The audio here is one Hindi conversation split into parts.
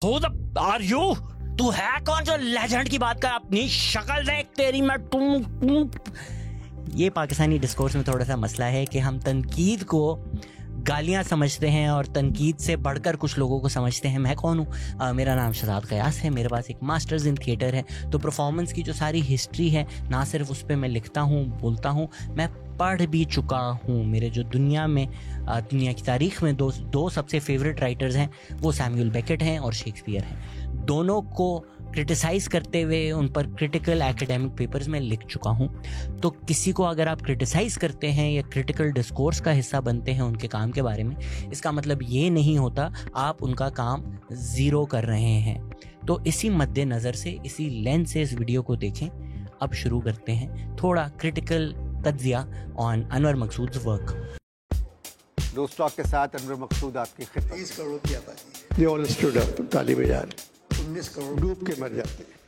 Who the are you? तू है कौन जो लेजेंड की बात कर? अपनी शक्ल देख तेरी। मैं तुम ये पाकिस्तानी डिस्कोर्स में थोड़ा सा मसला है कि हम तनकीद को गालियां समझते हैं और तनकीद से बढ़कर कुछ लोगों को समझते हैं। मैं कौन हूँ? मेरा नाम शहजाद कयास है। मेरे पास एक मास्टर्स इन थिएटर है। तो परफॉर्मेंस की जो सारी हिस्ट्री है ना सिर्फ उस पर मैं लिखता हूँ, बोलता हूँ, मैं पढ़ भी चुका हूँ। मेरे जो दुनिया की तारीख में दो सबसे फेवरेट राइटर्स हैं वो सैमुअल बेकेट हैं और शेक्सपियर हैं। दोनों को क्रिटिसाइज़ करते हुए उन पर क्रिटिकल एकेडमिक पेपर्स में लिख चुका हूँ। तो किसी को अगर आप क्रिटिसाइज़ करते हैं या क्रिटिकल डिस्कोर्स का हिस्सा बनते हैं उनके काम के बारे में, इसका मतलब ये नहीं होता आप उनका काम ज़ीरो कर रहे हैं। तो इसी मद्देनज़र से, इसी लेंस से इस वीडियो को देखें। अब शुरू करते हैं थोड़ा क्रिटिकल तज्जिया ऑन अनवर मकसूद वर्क। दोस्त टॉक के साथ अनवर मकसूद आपकी खिदमत। 30 करोड़ की आबादी, दे ऑल स्टूड अप, ताली बजा 19 करोड़ डूब के मर जाते हैं।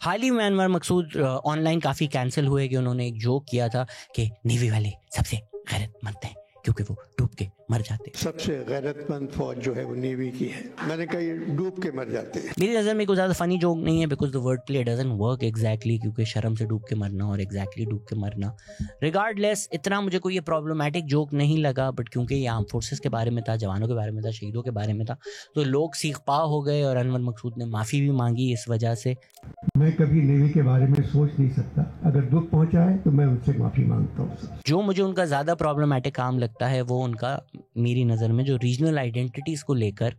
हाल ही में अनवर मकसूद ऑनलाइन काफ़ी कैंसिल हुए कि उन्होंने एक जोक किया था कि नेवी वाले सबसे गैरतमंद हैं क्योंकि वो डूब के मर जाते। सबसे गैरतमंद फौज जो है वो नेवी की है। मैंने कहा ये डूब के मर जाते हैं। मेरी नज़र में कोई ज़्यादा फनी जोक नहीं है because the word play doesn't work exactly, क्योंकि शर्म से डूब के मरना और एग्जैक्टली डूब के मरना, रिगार्डलेस इतना मुझे कोई ये प्रॉब्लमैटिक जोक नहीं लगा। बट क्योंकि ये आर्म फोर्सेस के बारे में था, जवानों के बारे में था, शहीदों के बारे में था, तो लोग सीख पा हो गए और अनवर मकसूद ने माफ़ी भी मांगी इस वजह से। मैं कभी नेवी के बारे में सोच नहीं सकता। अगर दुख पहुंचा है तो मैं उनसे माफ़ी मांगता हूँ। जो मुझे उनका ज़्यादा प्रॉब्लमैटिक काम लगता है वो उनका, मेरी नज़र में, जो रीजनल आइडेंटिटीज़ को लेकर,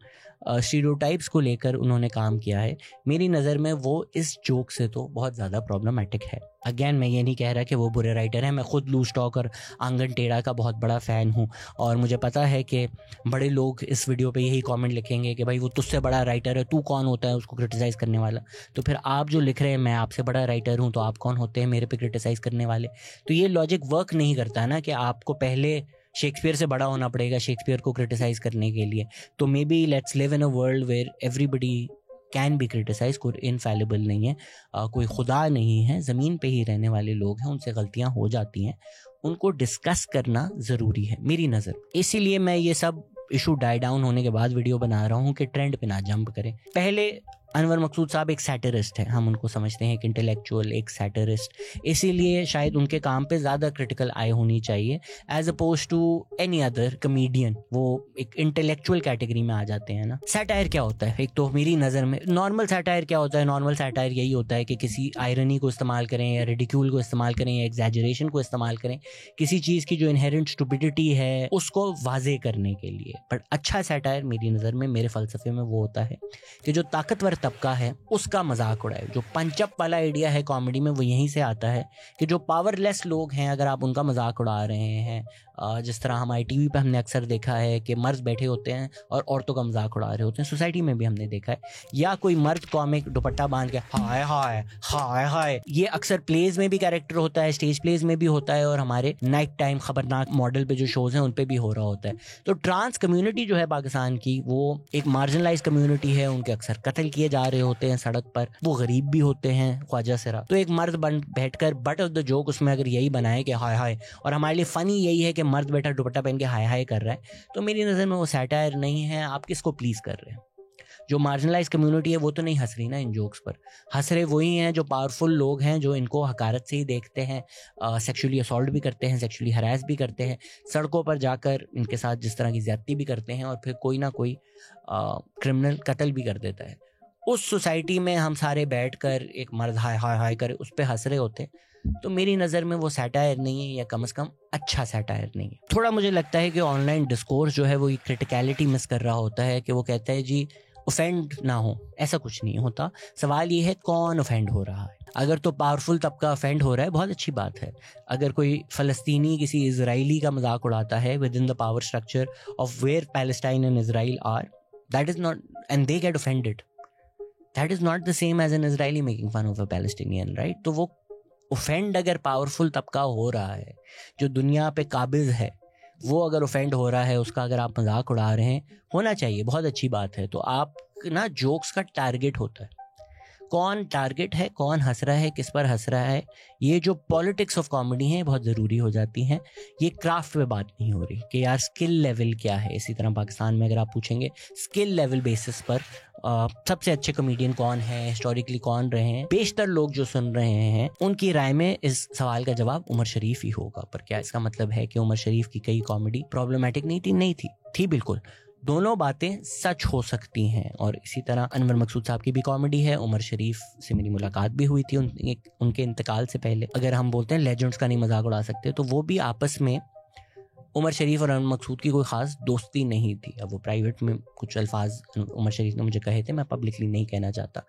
स्टीरियोटाइप्स को लेकर उन्होंने काम किया है, मेरी नज़र में वो इस जोक से तो बहुत ज़्यादा प्रॉब्लमैटिक है। अगेन मैं ये नहीं कह रहा कि वो बुरे राइटर हैं। मैं खुद लूज टॉक और आंगन टेढ़ा का बहुत बड़ा फ़ैन हूँ और मुझे पता है कि बड़े लोग इस वीडियो पे यही कमेंट लिखेंगे कि भाई वो तुझसे बड़ा राइटर है, तू कौन होता है उसको क्रिटिसाइज़ करने वाला। तो फिर आप जो लिख रहे हैं मैं आपसे बड़ा राइटर हूँ तो आप कौन होते हैं मेरे पे क्रिटिसाइज़ करने वाले? तो ये लॉजिक वर्क नहीं करता ना कि आपको पहले शेक्सपियर से बड़ा होना पड़ेगा शेक्सपियर को क्रिटिसाइज़ करने के लिए। तो maybe let's live in a world where everybody can be criticise. कोई इनफैलिबल नहीं है, कोई खुदा नहीं है, ज़मीन पे ही रहने वाले लोग हैं, उनसे गलतियां हो जाती हैं, उनको डिस्कस करना ज़रूरी है मेरी नज़र। इसीलिए मैं ये सब इशू डाई डाउन होने के बाद वीडियो बना रहा हूँ कि ट्रेंड पे ना जंप करें। पहले अनवर मकसूद साहब एक सैटिरिस्ट है, हम उनको समझते हैं एक इंटेलेक्चुअल, एक सैटिरिस्ट, इसीलिए शायद उनके काम पे ज़्यादा क्रिटिकल आई होनी चाहिए as opposed to any other comedian. वो एक इंटेलेक्चुअल कैटेगरी में आ जाते हैं ना। सैटायर क्या होता है? एक तो मेरी नज़र में नॉर्मल सैटायर क्या होता है? नॉर्मल सैटायर यही होता है कि किसी आयरनी को इस्तेमाल करें या रिडिक्यूल को इस्तेमाल करें या एग्जैजरेशन को इस्तेमाल करें, किसी चीज़ की जो इनहेरेंट स्टुपिडिटी है उसको वाजे करने के लिए। बट अच्छा सैटायर मेरी नज़र में, मेरे फ़लसफ़े में, वो होता है कि जो ताकतवर तबका है उसका मजाक उड़ाए। जो पंचअप वाला आइडिया है कॉमेडी में वो यहीं से आता है कि जो पावरलेस लोग हैं अगर आप उनका मजाक उड़ा रहे हैं, जिस तरह हमारे टीवी पे हमने अक्सर देखा है कि मर्द बैठे होते हैं और औरतों का मजाक उड़ा रहे होते हैं, सोसाइटी में भी हमने देखा है, या कोई मर्द कॉमिक दुपट्टा बांध के हाय हाय हाय हाय, ये अक्सर प्लेज में भी कैरेक्टर होता है, स्टेज प्लेज में भी होता है और हमारे नाइट टाइम खबरनाक मॉडल पे जो शोज हैं उन पे भी हो रहा होता है। तो ट्रांस कम्युनिटी जो है पाकिस्तान की, वो एक मार्जिनलाइज कम्युनिटी है, उनके अक्सर कत्ल किए जा रहे होते हैं सड़क पर, वो गरीब भी होते हैं ख्वाजा सिरा। तो एक मर्द बैठकर बट ऑफ द जोक उसमें अगर यही बनाए कि हाय हाय, और हमारे लिए फनी यही है कि मर्द बैठा दुपट्टा पहन के हाय हाय कर रहा है, तो मेरी नज़र में वो सैटायर नहीं है। आप किसको प्लीज कर रहे हैं? जो मार्जिनलाइज कम्युनिटी है वो तो नहीं हंस रही ना इन जोक्स पर। हंस रहे वही हैं जो पावरफुल लोग हैं, जो इनको हकारत से ही देखते हैं, सेक्सुअली असॉल्ट भी करते हैं, सेक्सुअली हरास भी करते हैं, सड़कों पर जाकर इनके साथ जिस तरह की ज्यादती भी करते हैं और फिर कोई ना कोई क्रिमिनल कत्ल भी कर देता है। उस सोसाइटी में हम सारे बैठकर एक मर्द हाय हाय हाय करे उस पर हंस रहे होते, तो मेरी नज़र में वो सैटायर नहीं है, या कम से कम अच्छा सैटायर नहीं है। थोड़ा मुझे लगता है कि ऑनलाइन डिस्कोर्स जो है वो क्रिटिकलिटी मिस कर रहा होता है कि वो कहता है जी ऑफेंड ना हो, ऐसा कुछ नहीं होता। सवाल ये है कौन ऑफेंड हो रहा है। अगर तो पावरफुल तबका ऑफेंड हो रहा है बहुत अच्छी बात है। अगर कोई फ़लस्तीनी किसी इजरायली का मजाक उड़ाता है within the power structure of where Palestine and Israel are, that is not, and they get offended, that is not the same as an Israeli making fun of a Palestinian, right? तो वो ऑफेंड अगर पावरफुल तबका हो रहा है जो दुनिया पे काबिज है, वो अगर ऑफेंड हो रहा है, उसका अगर आप मजाक उड़ा रहे हैं, होना चाहिए, बहुत अच्छी बात है। तो आप ना जोक्स का टारगेट होता है, कौन टारगेट है, कौन हंस रहा है, किस पर हंस रहा है, ये जो पॉलिटिक्स ऑफ कॉमेडी है बहुत ज़रूरी हो जाती हैं। ये क्राफ्ट पे बात नहीं हो रही कि यार स्किल लेवल क्या है। इसी तरह पाकिस्तान में अगर आप पूछेंगे स्किल लेवल बेसिस पर सबसे अच्छे कॉमेडियन कौन है, हिस्टोरिकली कौन रहे हैं, बेशतर लोग जो सुन रहे हैं उनकी राय में इस सवाल का जवाब उमर शरीफ ही होगा। पर क्या इसका मतलब है कि उमर शरीफ की कई कॉमेडी प्रॉब्लमैटिक नहीं थी बिल्कुल। दोनों बातें सच हो सकती हैं। और इसी तरह अनवर मकसूद साहब की भी कॉमेडी है। उमर शरीफ से मेरी मुलाकात भी हुई थी उनके इंतकाल से पहले। अगर हम बोलते हैं लेजेंड्स का नहीं मजाक उड़ा सकते, तो वो भी आपस में उमर शरीफ और अनवर मकसूद की कोई ख़ास दोस्ती नहीं थी। अब वो प्राइवेट में कुछ अल्फाज उमर शरीफ ने मुझे कहे थे, मैं पब्लिकली नहीं कहना चाहता।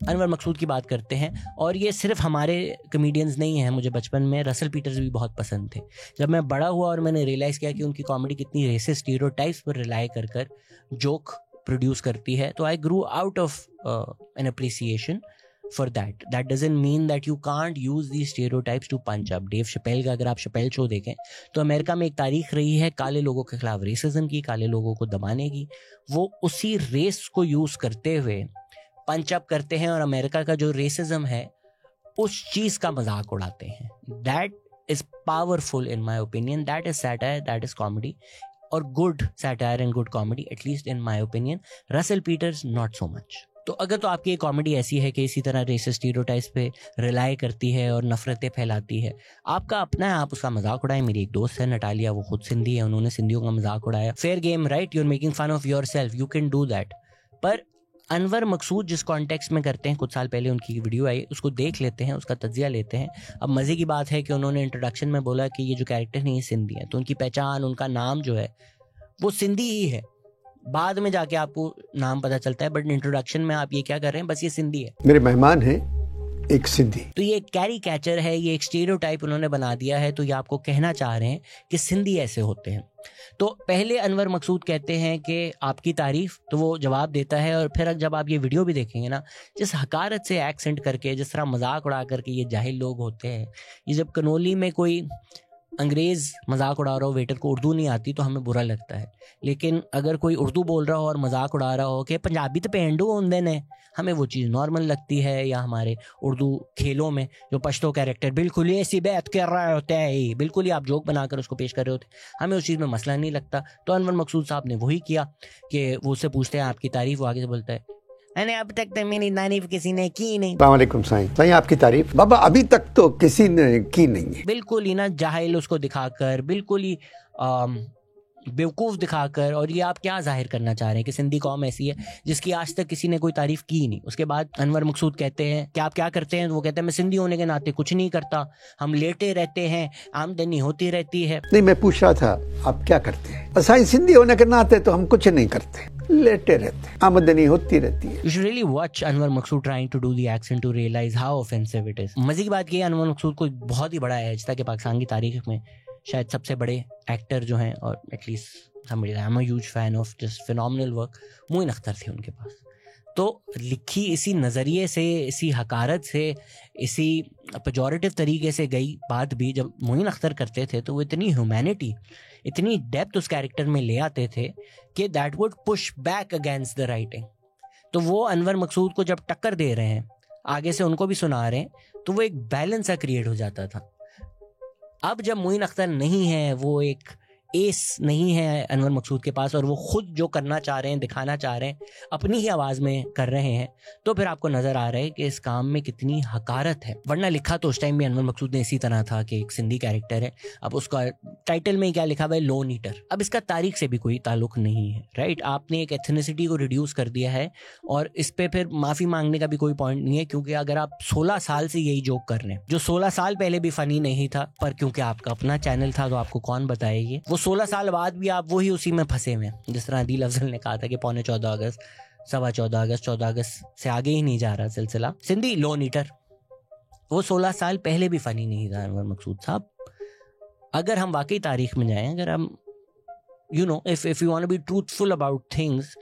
अनवर मकसूद की बात करते हैं, और ये सिर्फ हमारे कमेडियंस नहीं हैं। मुझे बचपन में रसल पीटर्स भी बहुत पसंद थे। जब मैं बड़ा हुआ और मैंने रियलाइज़ किया कि उनकी कॉमेडी कितनी रेसिस्ट स्टीरियोटाइप्स पर रिलाई कर जोक प्रोड्यूस करती है, तो I grew out of an appreciation for that. That doesn't mean that you can't use these stereotypes to punch up. Dave Chappelle का अगर आप शपेल शो देखें तो अमेरिका में एक तारीख रही है काले लोगों के खिलाफ रेसिज्म की, काले लोगों को दबाने की। वो उसी रेस को यूज करते हुए पंच अप करते हैं और अमेरिका का जो रेसिज्म है उस चीज का मजाक उड़ाते हैं। That is powerful in my opinion. That is satire, that is comedy, और good satire and good comedy, at least in my opinion. Russell Peters not so much. तो अगर तो आपकी कॉमेडी ऐसी है कि इसी तरह रेसिस्ट स्टीरियोटाइप्स पे रिलाई करती है और नफरतें फैलाती है, आपका अपना है, आप उसका मजाक उड़ाएं। मेरी एक दोस्त है नटालिया, वो खुद सिंधी है, उन्होंने सिंधियों का मजाक उड़ाया। Fair game, right? You are making fun of yourself, you can do that. पर अनवर मकसूद जिस कॉन्टेक्स्ट में करते हैं, कुछ साल पहले उनकी वीडियो आई, उसको देख लेते हैं, उसका तज्जिया लेते हैं। अब मज़े की बात है कि उन्होंने इंट्रोडक्शन में बोला कि ये जो कैरेक्टर नहीं, ये सिंधी है, तो उनकी पहचान, उनका नाम जो है वो सिंधी ही है। बाद में जाके आपको नाम पता चलता है, बट इंट्रोडक्शन में आप ये क्या कर रहे हैं, बस ये सिंधी है। मेरे मेहमान हैं एक सिंधी। तो ये एक कैरी कैचर है, ये एक स्टीरियोटाइप उन्होंने बना दिया है। तो ये आपको कहना चाह रहे हैं कि सिंधी ऐसे होते हैं। तो पहले अनवर मकसूद कहते हैं कि आपकी तारीफ, तो वो जवाब देता है। और फिर जब आप ये वीडियो भी देखेंगे ना, जिस हकारत से एक्सेंट करके, जिस तरह मजाक उड़ा करके ये जाहिल लोग होते हैं, ये जब कनोली में कोई अंग्रेज़ मजाक उड़ा रहा हो, वेटर को उर्दू नहीं आती, तो हमें बुरा लगता है। लेकिन अगर कोई उर्दू बोल रहा हो और मजाक उड़ा रहा हो कि पंजाबी तो पेंडू होंदे ने, हमें वो चीज़ नॉर्मल लगती है। या हमारे उर्दू खेलों में जो पश्तो कैरेक्टर बिल्कुल ही ऐसी बात कर रहे होते हैं, बिल्कुल ही आप जोक बनाकर उसको पेश कर रहे होते, हमें उस चीज़ में मसला नहीं लगता। तो अनवर मकसूद साहब ने वही किया कि वो उससे पूछते हैं आपकी तारीफ, वो आगे से बोलता है मैंने अब तक तो मेरी तारीफ किसी ने की नहीं। अस्सलाम वालेकुम साईं, आपकी तारीफ बाबा अभी तक तो किसी ने की नहीं है। बिल्कुल ही ना जाहिल उसको दिखाकर, बिल्कुल ही बेवकूफ़ दिखाकर। और ये आप क्या जाहिर करना चाह रहे हैं कि सिंधी कौम ऐसी है जिसकी आज तक किसी ने कोई तारीफ की नहीं। उसके बाद अनवर मकसूद कहते हैं कि आप क्या करते हैं, तो वो कहते हैं मैं सिंधी होने के नाते कुछ नहीं करता, हम लेटे रहते हैं, आमदनी होती रहती है। नहीं, मैं पूछ रहा था आप क्या करते हैं। साईं सिंधी होने के नाते तो हम कुछ नहीं करते, लेटे रहते हैं, आमदनी होती रहती है। You should really watch Anwar Maqsood trying to do the accent to realize how offensive it is. मजे की बात ये है, अनवर मकसूद को बहुत ही बड़ा एज था कि पाकिस्तान की तारीख में शायद सबसे बड़े एक्टर जो हैं, और at least I am a huge fan of just phenomenal work, Moin Akhtar थे उनके पास। तो लिखी इसी नज़रिए से, इसी हकारत से, इसी पेजोरेटिव तरीके से गई बात भी जब मोइन अख्तर करते थे, तो वो इतनी ह्यूमैनिटी, इतनी डेप्थ उस कैरेक्टर में ले आते थे कि that would push back against the writing. तो वो अनवर मकसूद को जब टक्कर दे रहे हैं, आगे से उनको भी सुना रहे हैं, तो वो एक बैलेंस सा क्रिएट हो जाता था। अब जब मोइन अख्तर नहीं है, वो एक एस नहीं है अनवर मकसूद के पास, और वो खुद जो करना चाह रहे हैं, दिखाना चाह रहे हैं, अपनी ही आवाज़ में कर रहे हैं, तो फिर आपको नज़र आ रहा है कि इस काम में कितनी हकारत है। वरना लिखा तो उस टाइम भी अनवर मकसूद ने इसी तरह था कि एक सिंधी कैरेक्टर है। अब उसका टाइटल में क्या लिखा हुआ है, लोन ईटर। अब इसका तारीख से भी कोई ताल्लुक नहीं है, राइट? आपने एक एथनिसिटी को रिड्यूस कर दिया है, और इस पर फिर माफ़ी मांगने का भी कोई पॉइंट नहीं है, क्योंकि अगर आप 16 साल से यही जोक कर रहे हैं, जो 16 साल पहले भी फ़नी नहीं था, पर क्योंकि आपका अपना चैनल था तो आपको कौन बताएगी, वो 16 साल बाद भी आप वही उसी में फंसे हुए हैं। जिस तरह अदील अफजल ने कहा था कि पौने 14 अगस्त, सवा 14 अगस्त, 14 अगस्त से आगे ही नहीं जा रहा सिलसिला। सिंधी लोन ईटर, वो 16 साल पहले भी फनी नहीं था अनवर मकसूद साहब। अगर हम वाकई तारीख में जाएं, अगर हम if you want to be truthful about things,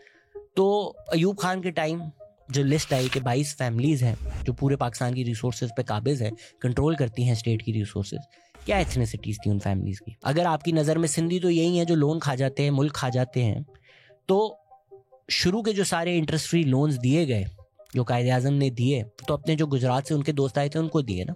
तो अयूब खान के टाइम जो लिस्ट आई कि 22 फैमिलीज़ हैं जो पूरे पाकिस्तान की रिसोर्सेज पे काबिज है, कंट्रोल करती हैं स्टेट की रिसोर्सेज, क्या एथनिसिटीज़ थी उन फैमिलीज़ की? अगर आपकी नज़र में सिंधी तो यही है जो लोन खा जाते हैं, मुल्क खा जाते हैं, तो शुरू के जो सारे इंटरेस्ट फ्री लोन्स दिए गए जो कायदे आज़म ने दिए तो अपने जो गुजरात से उनके दोस्त आए थे उनको दिए ना,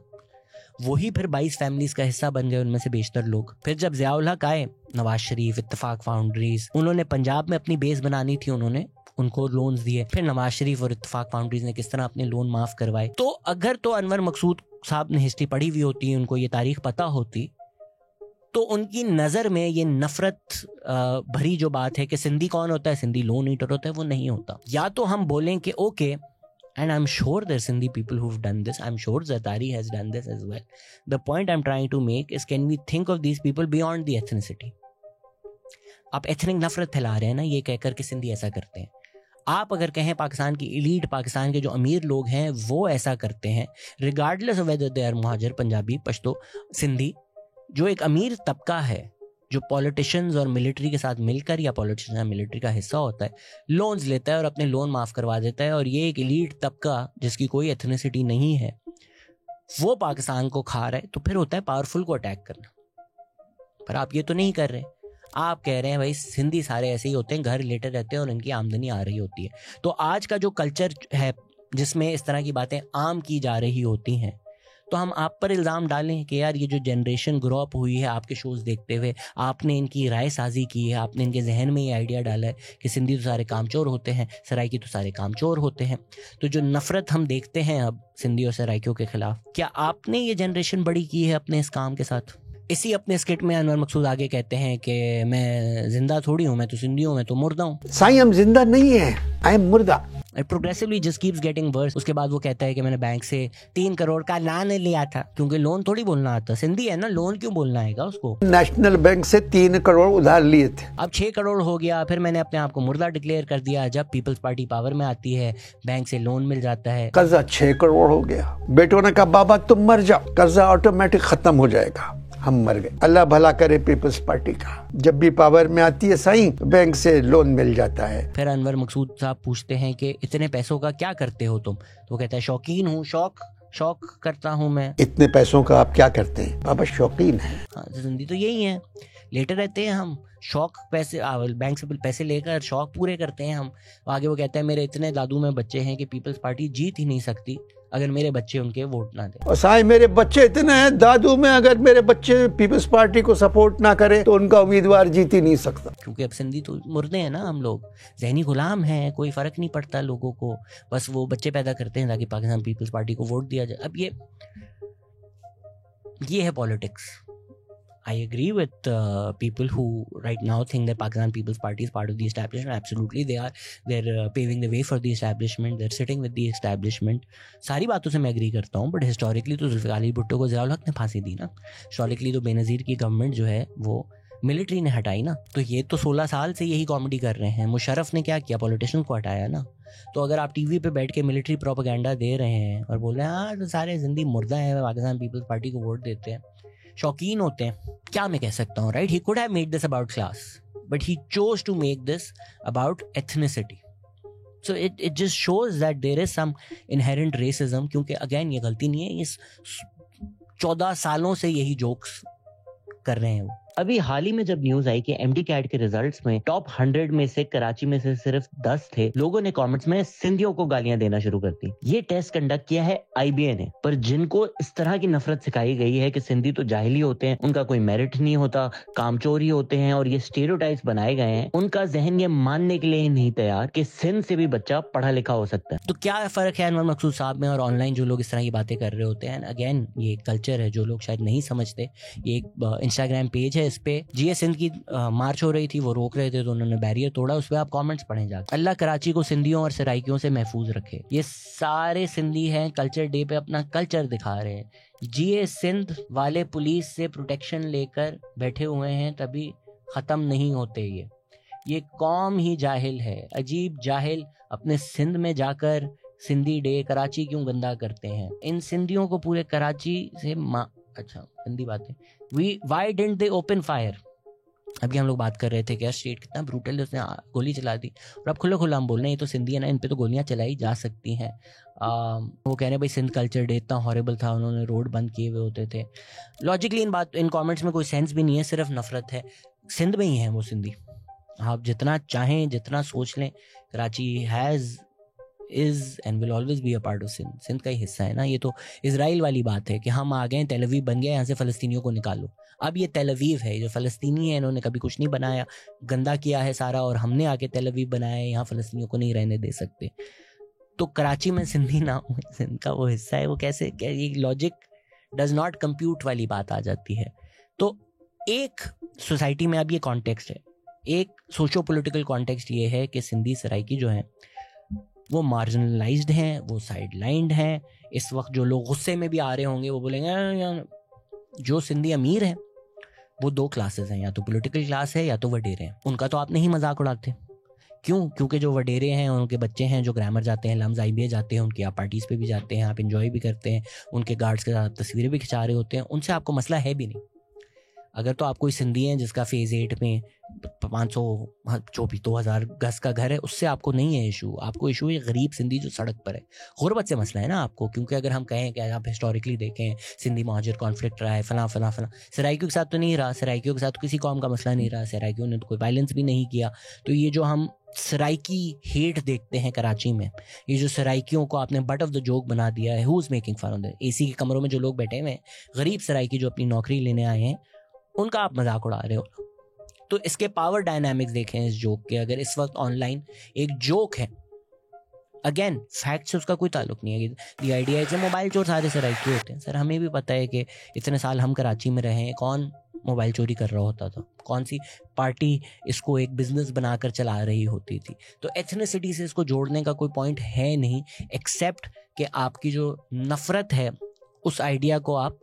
वही फिर 22 फैमिलीज का हिस्सा बन गए, उनमें से बेशतर लोग। फिर जब ज़ियाउल हक आए, नवाज शरीफ, इत्तेफाक फाउंड्रीज, उन्होंने पंजाब में अपनी बेस बनानी थी, उन्होंने उनको लोन्स दिए। फिर नवाज शरीफ और इत्तेफाक फाउंड्रीज ने किस तरह अपने लोन माफ करवाए। तो अगर तो अनवर मकसूद साहब ने हिस्ट्री पढ़ी हुई होती, उनको ये तारीख पता होती, तो उनकी नज़र में ये नफरत भरी जो बात है कि सिंधी कौन होता है, सिंधी लोन ईटर होता है, वो नहीं होता। या तो हम बोलें कि okay, and I'm sure there's Sindhi people who've done this, I'm sure Zatari has done this as well. The point I'm trying to make is, can we think of these people beyond the ethnicity? आप एथनिक नफरत फैला रहे हैं ना ये कहकर कि सिंधी ऐसा करते हैं। आप अगर कहें पाकिस्तान की एलीट, पाकिस्तान के जो अमीर लोग हैं वो ऐसा करते हैं, regardless of whether they are Muhajir, Punjabi, Pashto, Sindhi, जो एक अमीर तबका है जो पॉलिटिशियंस और मिलिट्री के साथ मिलकर या पॉलिटिशियन या मिलिट्री का हिस्सा होता है, लोन्स लेता है और अपने लोन माफ़ करवा देता है, और ये एक एलीट तबका जिसकी कोई एथनिसिटी नहीं है वो पाकिस्तान को खा रहा है, तो फिर होता है पावरफुल को अटैक करना। पर आप ये तो नहीं कर रहे, आप कह रहे हैं भाई सिंधी सारे ऐसे ही होते हैं, घर लेटे रहते हैं और इनकी आमदनी आ रही होती है। तो आज का जो कल्चर है जिसमें इस तरह की बातें आम की जा रही होती हैं, तो हम आप पर इल्ज़ाम डालें कि यार ये जो जनरेशन ग्रो अप हुई है आपके शोज़ देखते हुए, आपने इनकी राय साजी की है, आपने इनके जहन में ये आइडिया डाला है कि सिंधी तो सारे कामचोर होते हैं, सराइकी तो सारे कामचोर होते हैं। तो जो नफ़रत हम देखते हैं अब सिंधी और सराइकियों के ख़िलाफ़, क्या आपने ये जनरेशन बड़ी की है अपने इस काम के साथ? इसी अपने स्किट में अनवर मकसूद आगे कहते हैं कि मैं जिंदा थोड़ी हूँ, मैं तो सिंधी हूँ, मैं तो मुर्दा हूँ। साईं हम जिंदा नहीं है, आई एम मुर्दा। Progressively just keeps getting worse. उसके बाद वो कहता है कि मैंने बैंक से 3 करोड़ का लोन लिया था, क्योंकि लोन थोड़ी बोलना आता, सिंधी है ना, लोन क्यों बोलना आएगा उसको। नेशनल बैंक से 3 करोड़ उधार लिए थे, अब 6 करोड़ हो गया। फिर मैंने अपने आप को मुर्दा डिक्लेयर कर दिया। जब पीपल्स पार्टी पावर में आती है बैंक से लोन मिल जाता है, कर्जा 6 करोड़ हो गया। बेटों ने कहा बाबा तुम मर जाओ, कर्जा ऑटोमेटिक खत्म हो जाएगा। हम मर गए। अल्लाह भला करे पीपल्स पार्टी का, जब भी पावर में आती है साईं बैंक से लोन मिल जाता है। फिर अनवर मकसूद साहब पूछते हैं कि इतने पैसों का क्या करते हो तुम, तो वो कहता है शौकीन हूँ, शौक करता हूँ मैं। इतने पैसों का आप क्या करते हैं? बाबा शौकीन है। हाँ, जिंदगी तो यही है, लेटे रहते हैं हम, शौक पैसे बैंक से पैसे लेकर शौक पूरे करते हैं हम। आगे वो कहता है मेरे इतने दादू में बच्चे हैं कि पीपल्स पार्टी जीत ही नहीं सकती अगर मेरे बच्चे उनके वोट ना दें। और साईं मेरे बच्चे इतने हैं दादू में, अगर मेरे बच्चे पीपल्स पार्टी को सपोर्ट ना करें तो उनका उम्मीदवार जीत ही नहीं सकता। क्योंकि अब सिंधी तो मुर्दे हैं ना, हम लोग ज़हनी गुलाम हैं, कोई फ़र्क नहीं पड़ता लोगों को, बस वो बच्चे पैदा करते हैं ताकि पाकिस्तान पीपल्स पार्टी को वोट दिया जाए। अब ये है politics. I agree with people who right now think that Pakistan People's Party is part of the establishment. Absolutely, they are. They're paving the way for the establishment. They're sitting with the establishment. सारी बातों से मैं agree करता हूँ, but historically तो जुल्फ़िकार अली भुट्टो को ज़ियाउल हक ने फांसी दी ना। Historically तो बेनज़ीर की गवर्नमेंट जो है वो मिलिट्री ने हटाई ना। तो ये तो 16 साल से यही कॉमेडी कर रहे हैं। मुशर्रफ ने क्या किया, पॉलिटिशियन को हटाया ना। तो अगर आप टीवी पे बैठ के मिलिट्री प्रोपेगेंडा दे रहे हैं और बोल रहे हैं हाँ तो सारे जिंदी मुर्दा है, पाकिस्तान पीपल्स पार्टी को वोट देते हैं, शौकीन होते हैं, क्या मैं कह सकता हूँ, right? He could have made this about class, but he chose to make this about ethnicity. So it just shows that there is some inherent racism. क्योंकि अगेन ये गलती नहीं है, इस 14 सालों से यही जोक्स कर रहे हैं वो। अभी हाल ही में जब न्यूज आई कि एमडी कैट के रिजल्ट्स में टॉप 100 में से कराची में से सिर्फ 10 थे, लोगों ने कमेंट्स में सिंधियों को गालियां देना शुरू कर दी। ये टेस्ट कंडक्ट किया है आईबीए ने, पर जिनको इस तरह की नफरत सिखाई गई है कि सिंधी तो जाहिली होते हैं, उनका कोई मेरिट नहीं होता, कामचोरी होते हैं, और ये स्टेरियोटाइप्स बनाए गए हैं, उनका जहन ये मानने के लिए नहीं तैयार कि सिंध से भी बच्चा पढ़ा लिखा हो सकता है। तो क्या फर्क है अनवर मकसूद साहब में और ऑनलाइन जो लोग इस तरह की बातें कर रहे होते हैं? अगेन ये कल्चर है जो लोग शायद नहीं समझते। ये एक इंस्टाग्राम पेज है, इस पे जीएस सिंध की मार्च हो रही थी, वो रोक रहे थे तो उन्होंने बैरियर तोड़ा। उस पर आप कमेंट्स पढ़ें जाकर। अल्लाह कराची को सिंधियों और सराइकियों से महफूज रखे। ये सारे सिंधी हैं, कल्चर डे पे अपना कल्चर दिखा रहे हैं। जीएस सिंध वाले पुलिस से प्रोटेक्शन लेकर बैठे हुए हैं, तभी ख़त्म नहीं होते। ये कौम ही जाहिल है, अजीब जाहिल। अपने सिंध में जाकर सिंधी डे कराची क्यों गंदा करते हैं? इन सिंधियों को पूरे कराची से अच्छा गंदी बातें। Y didn't they open fire? अभी हम लोग बात कर रहे थे कि यार स्टेट कितना ब्रूटल है, उसने गोली चला दी, और अब खुला खुला हम बोल रहे हैं ये तो सिंधी है ना, इन पे तो गोलियां चलाई जा सकती हैं। वो कह रहे हैं भाई सिंध कल्चर डे इतना हॉरेबल था, उन्होंने रोड बंद किए हुए होते थे। लॉजिकली इन कमेंट्स में कोई सेंस भी नहीं है, सिर्फ नफरत है। सिंध में ही है वो सिंधी, आप जितना चाहें जितना सोच लें। Karachi has is and will always be a part of Sindh. Sindh का ही हिस्सा है ना. ये तो इजराइल वाली बात है कि हम आ गए, तेल अवीव बन गया, यहाँ से फ़लस्तीनियों को निकालो. अब ये तेल अवीव है, जो फ़लस्तीनी है इन्होंने कभी कुछ नहीं बनाया, गंदा किया है सारा, और हमने आके तेल अवीव बनाया है, यहाँ फ़लस्तीनियों को नहीं रहने दे सकते. तो कराची में सिंधी ना हो, सिंध का वो हिस्सा है, वो कैसे, क्या ये लॉजिक डज नॉट कंप्यूट वाली बात आ जाती है. तो एक सोसाइटी में अब ये कॉन्टेक्स्ट है, एक सोशो पॉलिटिकल कॉन्टेक्स्ट ये है कि सिंधी सराइकी जो हैं वो मार्जिनलाइज्ड हैं, वो साइडलाइंड हैं. इस वक्त जो लोग गुस्से में भी आ रहे होंगे वो बोलेंगे जो सिंधी अमीर हैं वो दो क्लासेस हैं, या तो पॉलिटिकल क्लास है या तो वडेरे हैं. उनका तो आप नहीं मजाक उड़ाते. क्यों? क्योंकि जो वडेरे हैं उनके बच्चे हैं जो ग्रामर जाते हैं, लम्स IBA जाते हैं, उनकी आप पार्टीज़ पे भी जाते हैं, आप इंजॉय भी करते हैं, उनके गार्ड्स के साथ तस्वीरें भी खिंचा रहे होते हैं, उनसे आपको मसला है भी नहीं. अगर तो आप कोई सिंधी हैं जिसका फेज़ 8 में 500-2000 गज का घर है, उससे आपको नहीं है इशू. आपको इशू है गरीब सिंधी जो सड़क पर है. गुर्बत से मसला है ना आपको. क्योंकि अगर हम कहें कि आप हिस्टोरिकली देखें सिंधी महाजिर कॉन्फ्लिक्ट रहा है, फला फला फला, सराइकियों के साथ तो नहीं रहा, सराइकियों के साथ तो किसी कौम का मसला नहीं रहा, सराइकियों ने तो कोई वायलेंस भी नहीं किया. तो ये जो हम सराइकी हेट देखते हैं कराची में, ये जो सराइकियों को आपने बट ऑफ द जोक बना दिया है, who is making fun of that? AC के कमरों में जो लोग बैठे हुए हैं, गरीब सराइकी जो अपनी नौकरी लेने आए हैं, उनका आप मजाक उड़ा रहे हो. तो इसके पावर डायनामिक्स देखें इस जोक के. अगर इस वक्त ऑनलाइन एक जोक है, अगेन फैक्ट से उसका कोई ताल्लुक नहीं है. द आइडिया है मोबाइल चोर सारे सराइकी होते हैं. सर हमें भी पता है कि इतने साल हम कराची में रहे हैं, कौन मोबाइल चोरी कर रहा होता था, कौन सी पार्टी इसको एक बिजनेस बनाकर चला रही होती थी. तो एथनिसिटी से इसको जोड़ने का कोई पॉइंट है नहीं, एक्सेप्ट कि आपकी जो नफरत है उस आइडिया को आप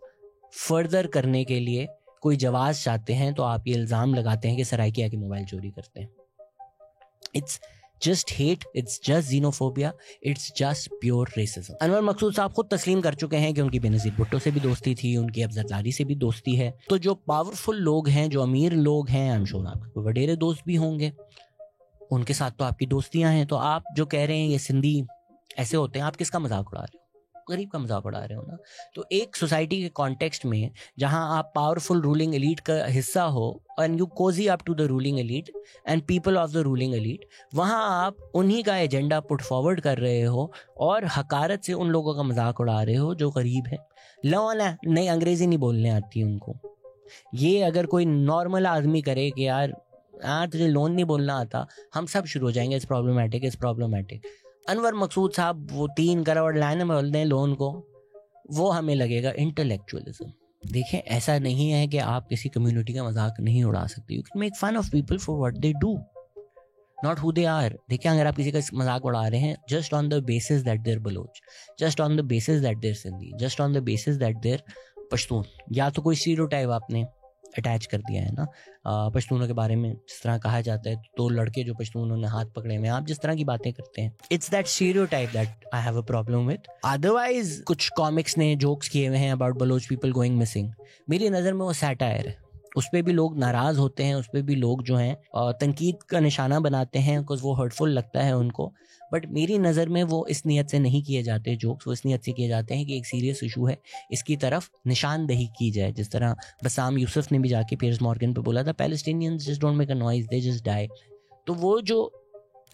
फर्दर करने के लिए कोई जवाब चाहते हैं, तो आप ये इल्ज़ाम लगाते हैं कि सराइकी आके मोबाइल चोरी करते हैं. It's just hate, it's just xenophobia, it's just pure racism. Anwar Maqsood साहब खुद तस्लीम कर चुके हैं कि उनकी बेनज़ीर भुट्टो से भी दोस्ती थी, उनकी अफजलदारी से भी दोस्ती है. तो जो पावरफुल लोग हैं, जो अमीर लोग हैं, आई एम श्योर आपके वडेरे दोस्त भी होंगे, उनके साथ तो आपकी दोस्तियां हैं. तो आप जो कह रहे हैं ये सिंधी ऐसे होते हैं, आप किसका मजाक उड़ा रहे हो? गरीब का मजाक उड़ा रहे हो ना. तो एक सोसाइटी के कॉन्टेक्स्ट में जहां आप पावरफुल रूलिंग एलीट का हिस्सा हो and you cozy up to the ruling elite and people of the ruling elite, वहां आप उन्हीं का एजेंडा पुट फॉरवर्ड कर रहे हो और हकारत से उन लोगों का मजाक उड़ा रहे हो जो गरीब है. लोन है नहीं, अंग्रेजी नहीं बोलने आती उनको. ये अगर कोई नॉर्मल आदमी करे कि यार तुझे लोन नहीं बोलना आता, हम सब शुरू हो जाएंगे इस प्रॉब्लमेटिक. अनवर मकसूद साहब वो 3 करोड़ लाइन बोल दें लोन को, वो हमें लगेगा इंटेलेक्चुअलिज्म. देखें, ऐसा नहीं है कि आप किसी कम्युनिटी का मजाक नहीं उड़ा सकते. You can make fun of people for what they do, not who they are. देखिए, अगर आप किसी का मजाक उड़ा रहे हैं just on the basis that they're Baloch, just on the basis that they're Sindhi, just on the basis that they're Pashtun, या तो कोई स्टीरियोटाइप आपने अटैच कर दिया है ना. पश्तूनों के बारे में जिस तरह कहा जाता है, तो लड़के जो पश्तून उन्होंने हाथ पकड़े हुए, आप जिस तरह की बातें करते हैं, it's that stereotype that I have a problem with. Otherwise कुछ कॉमिक्स ने जोक्स किए हुए हैं about Baloch people going missing, मेरी नज़र में वो सैटायर है. उस पर भी लोग नाराज़ होते हैं, उस पर भी लोग जो हैं तनकीद का निशाना बनाते हैं बिकॉज वो हर्टफुल लगता है उनको. बट मेरी नज़र में वो इस नीयत से नहीं किए जाते जोक्स, वो इस नीयत से किए जाते हैं कि एक सीरियस इशू है, इसकी तरफ निशानदही की जाए. जिस तरह बसाम यूसुफ ने भी जाके पियर्स मॉर्गन पे बोला था, Palestinians just don't make a noise, they just die. तो वो जो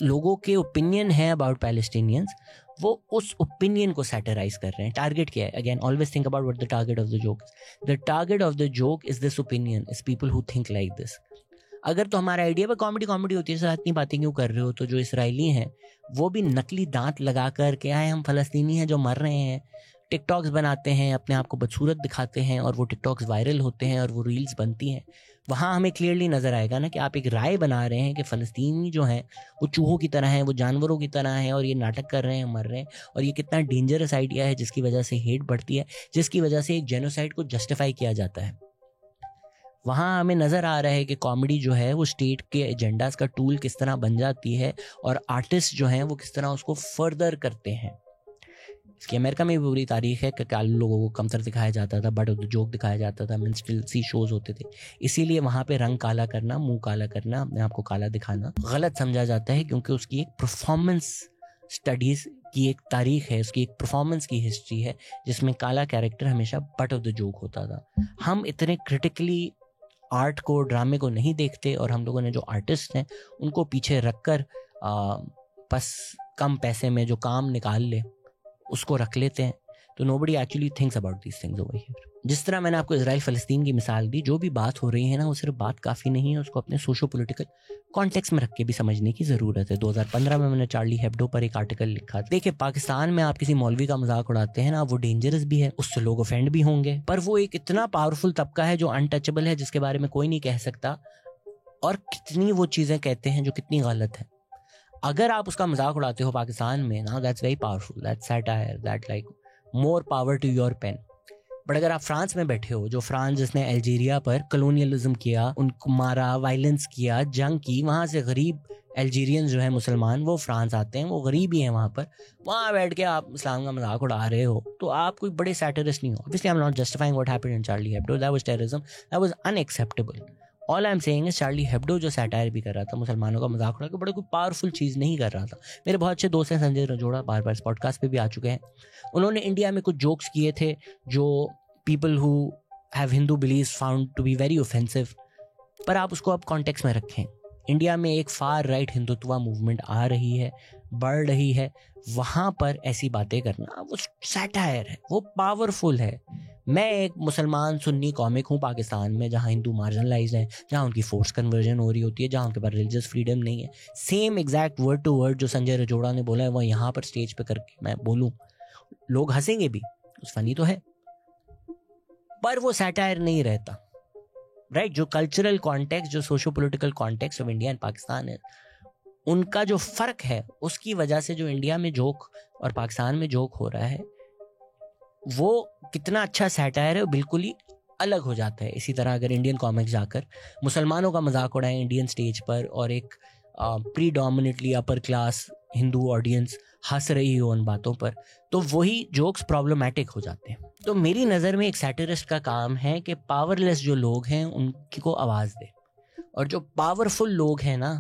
लोगों के ओपिनियन है अबाउट पैलेस्टीनियंस, वो उस ओपिनियन को सैटराइज कर रहे हैं. टारगेट क्या है? Again always think about what the target of the joke. The target of the joke is this opinion, is people who think like this. अगर तो हमारा आइडिया पर कॉमेडी होती है, सर इतनी बातें क्यों कर रहे हो, तो जो इसराइली हैं वो भी नकली दांत लगा कर क्या है, हम फलस्तीनी हैं जो मर रहे हैं, टिकटॉक्स बनाते हैं, अपने आप को बदसूरत दिखाते हैं, और वो टिकटॉक्स वायरल होते हैं और वो रील्स बनती हैं. वहाँ हमें क्लियरली नज़र आएगा ना कि आप एक राय बना रहे हैं कि फ़लस्तीनी जो हैं वो चूहों की तरह हैं, वो जानवरों की तरह हैं, और ये नाटक कर रहे हैं, मर रहे हैं, और ये कितना डेंजरस आइडिया है जिसकी वजह से हेट बढ़ती है, जिसकी वजह से एक जेनोसाइड को जस्टिफाई किया जाता है. वहाँ हमें नज़र आ रहा है कि कॉमेडी जो है वो स्टेट के एजेंडाज का टूल किस तरह बन जाती है, और आर्टिस्ट जो हैं वो किस तरह उसको फर्दर करते हैं. इसकी अमेरिका में भी पूरी तारीख है कि काले लोगों को कमतर दिखाया जाता था, बट जोक दिखाया जाता था, मिन्स्ट्रेल्सी शोज होते थे. इसीलिए वहाँ पे रंग काला करना, मुंह काला करना, अपने आप को काला दिखाना गलत समझा जाता है, क्योंकि उसकी एक परफॉर्मेंस स्टडीज़ की एक तारीख है, उसकी एक परफॉर्मेंस की हिस्ट्री है, जिसमें काला कैरेक्टर हमेशा बट ऑफ द जोक होता था. हम इतने क्रिटिकली आर्ट को, ड्रामे को नहीं देखते, और हम लोगों ने जो आर्टिस्ट हैं उनको पीछे रख कर बस कम पैसे में जो काम निकाल ले उसको रख लेते हैं। तो nobody actually thinks about these things over here. जिस तरह मैंने आपको इजराइल फ़लस्तीन की मिसाल दी, जो भी बात हो रही है ना वो सिर्फ बात काफ़ी नहीं है, उसको अपने सोशो पॉलिटिकल कॉन्टेक्स्ट में रख के भी समझने की ज़रूरत है। 2015 में मैंने चार्ली हेब्डो पर एक आर्टिकल लिखा। देखिए, पाकिस्तान में आप किसी मौलवी का मजाक उड़ाते हैं ना, वो डेंजरस भी है, उससे लोग ऑफेंड भी होंगे, पर वो एक इतना पावरफुल तबका है जो अनटचेबल है, जिसके बारे में कोई नहीं कह सकता, और कितनी वो चीज़ें कहते हैं जो कितनी गलत है। अगर आप उसका मजाक उड़ाते हो पाकिस्तान में ना, that's very powerful, that's satire, that like more power to your pen. But अगर आप फ्रांस में बैठे हो, जो फ्रांस जिसने अल्जीरिया पर कलोनियलिज्म किया, उनको मारा, वायलेंस किया, जंग की, वहाँ से गरीब अल्जीरियंस जो है मुसलमान वो फ्रांस आते हैं, वो गरीब ही हैं वहाँ पर, वहाँ बैठ के आप इस्लाम का मजाक उड़ा रहे हो, तो आप कोई बड़े सैटरिस्ट नहीं हो। Obviously I am not justifying what happened in Charlie Hebdo, that was terrorism, that was unacceptable. All I am saying is Charlie Hebdo जो सैटायर भी कर रहा था, मुसलमानों का मजाक उड़ा के, बड़े कोई पावरफुल चीज़ नहीं कर रहा था। मेरे बहुत अच्छे दोस्त हैं संजय रजोड़ा, बार बार इस पॉडकास्ट पे भी आ चुके हैं। उन्होंने इंडिया में कुछ जोक्स किए थे जो people who have Hindu believes found to be very offensive, पर आप उसको अब कॉन्टेक्स्ट में रखें। इंडिया में एक फार राइट हिंदुत्व मूवमेंट आ रही है, बढ़ रही है, वहाँ पर ऐसी बातें करना वो सैटायर है, वो पावरफुल है। मैं एक मुसलमान सुन्नी कॉमिक हूँ पाकिस्तान में, जहाँ हिंदू मार्जिनलाइज्ड हैं, जहाँ उनकी फोर्स कन्वर्जन हो रही होती है, जहाँ उनके पास रिलीजियस फ्रीडम नहीं है। Same exact word to word जो संजय रजोड़ा ने बोला है वो यहाँ पर स्टेज पे करके मैं बोलूँ, लोग हंसेंगे भी, फनी तो है, पर वो सैटायर नहीं रहता, राइट? जो कल्चरल कॉन्टेक्स्ट, जो socio political context of India and Pakistan है, उनका जो फर्क है, उसकी वजह से जो इंडिया में जोक और पाकिस्तान में जोक हो रहा है वो कितना अच्छा सैटायर है, वो बिल्कुल ही अलग हो जाता है। इसी तरह अगर इंडियन कॉमिक्स जाकर मुसलमानों का मजाक उड़ाएं इंडियन स्टेज पर, और एक predominantly upper class Hindu audience हंस रही हो उन बातों पर, तो वही जोक्स प्रॉब्लमैटिक हो जाते हैं। तो मेरी नज़र में एक सैटिरिस्ट का काम है कि पावरलेस जो लोग हैं उनको आवाज़ दे, और जो पावरफुल लोग हैं ना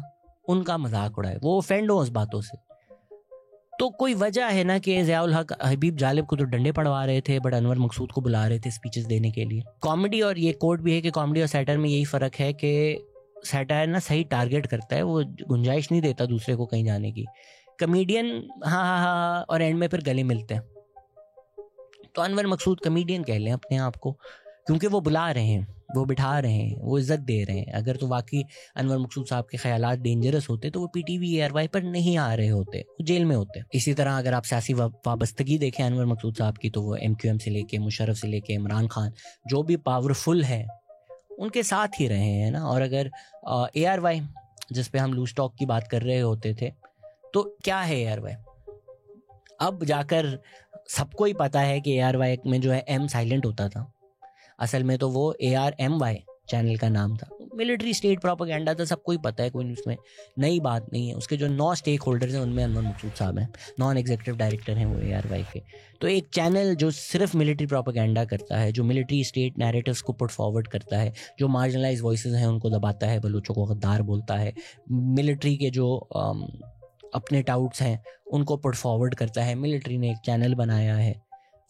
उनका मजाक उड़ाए, वो ऑफेंड हो उस बातों से। तो कोई वजह है ना कि ज़ियाउल हक हबीब जालिब को तो डंडे पड़वा रहे थे, बट अनवर मकसूद को बुला रहे थे स्पीचेस देने के लिए। कॉमेडी, और ये कोट भी है कि कॉमेडी और सैटायर में यही फ़र्क है कि सैटायर ना सही टारगेट करता है, वो गुंजाइश नहीं देता दूसरे को कहीं जाने की। कमेडियन हाँ हाँ हाँ और एंड में फिर गले मिलते हैं। तो अनवर मकसूद कमेडियन कह लें अपने आप को, क्योंकि वो बुला रहे हैं, वो बिठा रहे हैं, वो इज्जत दे रहे हैं। अगर तो वाकई अनवर मकसूद साहब के ख्यालात डेंजरस होते तो वो पीटीवी एयरवाई पर नहीं आ रहे होते, वो जेल में होते। इसी तरह अगर आप सियासी वाबस्तगी देखें अनवर मकसूद साहब की, तो वो MQM से लेके मुशर्रफ से लेके इमरान खान, जो भी पावरफुल है उनके साथ ही रहे हैं ना। और अगर ARY जिस पे हम लूज टॉक की बात कर रहे होते थे, तो क्या है ARY? अब जाकर सबको ही पता है कि ARY में जो है M साइलेंट होता था, असल में तो वो ARMY चैनल का नाम था, मिलिट्री स्टेट प्रोपेगेंडा था, सबको ही पता है, कोई उसमें नई बात नहीं है। उसके जो 9 स्टेक होल्डर्स हैं उनमें अनवर मकसूद साहब हैं, नॉन एग्जीक्यूटिव डायरेक्टर हैं वो ARY के। तो एक चैनल जो सिर्फ मिलिट्री प्रोपेगेंडा करता है, जो मिलिट्री स्टेट नैरेटिव्स को पुट फॉरवर्ड करता है, जो मार्जिनलाइज वॉइसेस हैं उनको दबाता है, बलूचों को गद्दार बोलता है, मिलिट्री के जो अपने टाउट्स हैं उनको पुट फॉरवर्ड करता है, मिलिट्री ने एक चैनल बनाया है।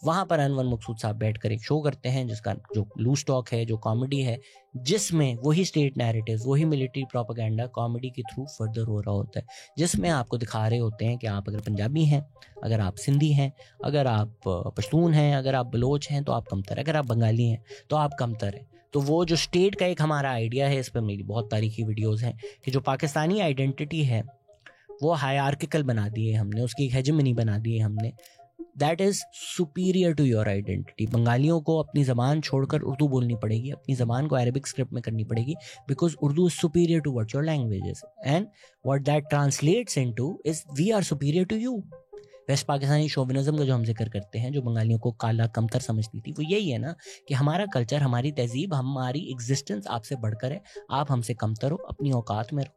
वहाँ पर अनवर मकसूद साहब बैठकर एक शो करते हैं जिसका जो लूज टॉक है, जो कॉमेडी है, जिसमें वही स्टेट नैरेटिव, वही मिलिट्री प्रोपेगेंडा कॉमेडी के थ्रू फर्दर हो रहा होता है, जिसमें आपको दिखा रहे होते हैं कि आप अगर पंजाबी हैं, अगर आप सिंधी हैं, अगर आप पश्तून हैं, अगर आप बलोच हैं तो आप कमतर हैं, अगर आप बंगाली हैं तो आप कमतर हैं। तो वो जो स्टेट का एक हमारा आइडिया है, इस पर मेरी बहुत तारीखी वीडियोज़ हैं कि जो पाकिस्तानी आइडेंटिटी है वो हायरार्किकल बना दी है हमने, उसकी एक हेजेमनी बना दी है हमने, that is superior to your identity. बंगालियों को अपनी ज़बान छोड़कर उर्दू बोलनी पड़ेगी, अपनी ज़बान को अरेबिक स्क्रिप्ट में करनी पड़ेगी, because Urdu is superior to what your language is, and what that translates into is we are superior to you. West Pakistani chauvinism का जो हम जिक्र करते हैं, जो बंगालियों को काला कमतर समझती थी, वो यही है ना कि हमारा कल्चर, हमारी तहजीब, हमारी एग्जिस्टेंस आपसे बढ़कर है, आप हमसे कमतर हो, अपनी औकात में रहो,